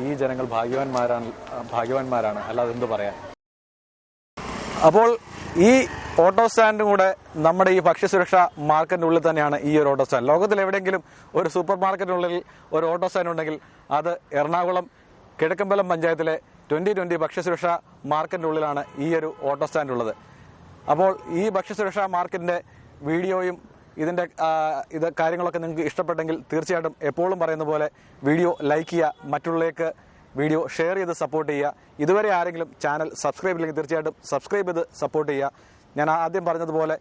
ഈ ജനങ്ങൾ ഭാഗ്യവാന്മാരാണ്, അല്ലാതെ എന്ത് പറയാൻ. അപ്പോൾ ഈ ഓട്ടോ സ്റ്റാൻഡും കൂടെ നമ്മുടെ ഈ ഭക്ഷ്യസുരക്ഷാ മാർക്കറ്റിൻ്റെ ഉള്ളിൽ തന്നെയാണ് ഈ ഒരു ഓട്ടോ സ്റ്റാൻഡ്. ലോകത്തിൽ എവിടെയെങ്കിലും ഒരു സൂപ്പർ മാർക്കറ്റിനുള്ളിൽ ഒരു ഓട്ടോ സ്റ്റാൻഡ് ഉണ്ടെങ്കിൽ അത് എറണാകുളം കിഴക്കമ്പലം പഞ്ചായത്തിലെ 2020 ഭക്ഷ്യസുരക്ഷാ മാർക്കറ്റിൻ്റെ ഉള്ളിലാണ് ഈ ഒരു ഓട്ടോ സ്റ്റാൻഡ് ഉള്ളത്. അപ്പോൾ ഈ ഭക്ഷ്യസുരക്ഷാ മാർക്കറ്റിൻ്റെ വീഡിയോയും ഇതിൻ്റെ കാര്യങ്ങളൊക്കെ നിങ്ങൾക്ക് ഇഷ്ടപ്പെട്ടെങ്കിൽ തീർച്ചയായിട്ടും എപ്പോഴും പറയുന്ന പോലെ വീഡിയോ ലൈക്ക് ചെയ്യുക, മറ്റുള്ളവർക്ക് വീഡിയോ ഷെയർ ചെയ്ത് സപ്പോർട്ട് ചെയ്യുക. ഇതുവരെ ആരെങ്കിലും ചാനൽ സബ്സ്ക്രൈബ് ഇല്ലെങ്കിൽ തീർച്ചയായിട്ടും സബ്സ്ക്രൈബ് ചെയ്ത് സപ്പോർട്ട് ചെയ്യുക. ഞാൻ ആദ്യം പറഞ്ഞതുപോലെ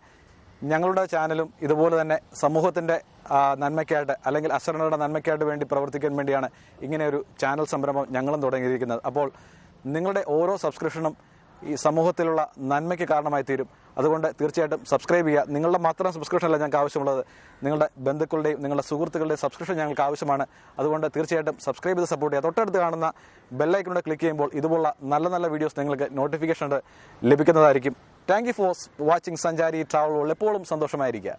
ഞങ്ങളുടെ ചാനലും ഇതുപോലെ തന്നെ സമൂഹത്തിൻ്റെ നന്മയ്ക്കായിട്ട് അല്ലെങ്കിൽ അശരണരുടെ നന്മയ്ക്കായിട്ട് വേണ്ടി പ്രവർത്തിക്കാൻ വേണ്ടിയാണ് ഇങ്ങനെ ഒരു ചാനൽ സംരംഭം ഞങ്ങളും തുടങ്ങിയിരിക്കുന്നത്. അപ്പോൾ നിങ്ങളുടെ ഓരോ സബ്സ്ക്രിപ്ഷനും ഈ സമൂഹത്തിലുള്ള നന്മയ്ക്ക് കാരണമായി തീരും. അതുകൊണ്ട് തീർച്ചയായിട്ടും സബ്സ്ക്രൈബ് ചെയ്യുക. നിങ്ങളുടെ മാത്രം സബ്സ്ക്രിപ്ഷൻ അല്ല ഞങ്ങൾക്ക് ആവശ്യമുള്ളത്, നിങ്ങളുടെ ബന്ധുക്കളുടെയും നിങ്ങളുടെ സുഹൃത്തുക്കളുടെയും സബ്സ്ക്രിപ്ഷൻ ഞങ്ങൾക്ക് ആവശ്യമാണ്. അതുകൊണ്ട് തീർച്ചയായിട്ടും സബ്സ്ക്രൈബ് ചെയ്ത് സപ്പോർട്ട് ചെയ്യുക. തൊട്ടടുത്ത് കാണുന്ന ബെല്ലൈക്കണിലൂടെ ക്ലിക്ക് ചെയ്യുമ്പോൾ ഇതുപോലുള്ള നല്ല നല്ല വീഡിയോസ് നിങ്ങൾക്ക് നോട്ടിഫിക്കേഷൻ ലഭിക്കുന്നതായിരിക്കും. താങ്ക് യു ഫോർ വാച്ചിങ് സഞ്ചാരി ട്രാവൽ. എപ്പോഴും സന്തോഷമായിരിക്കുക.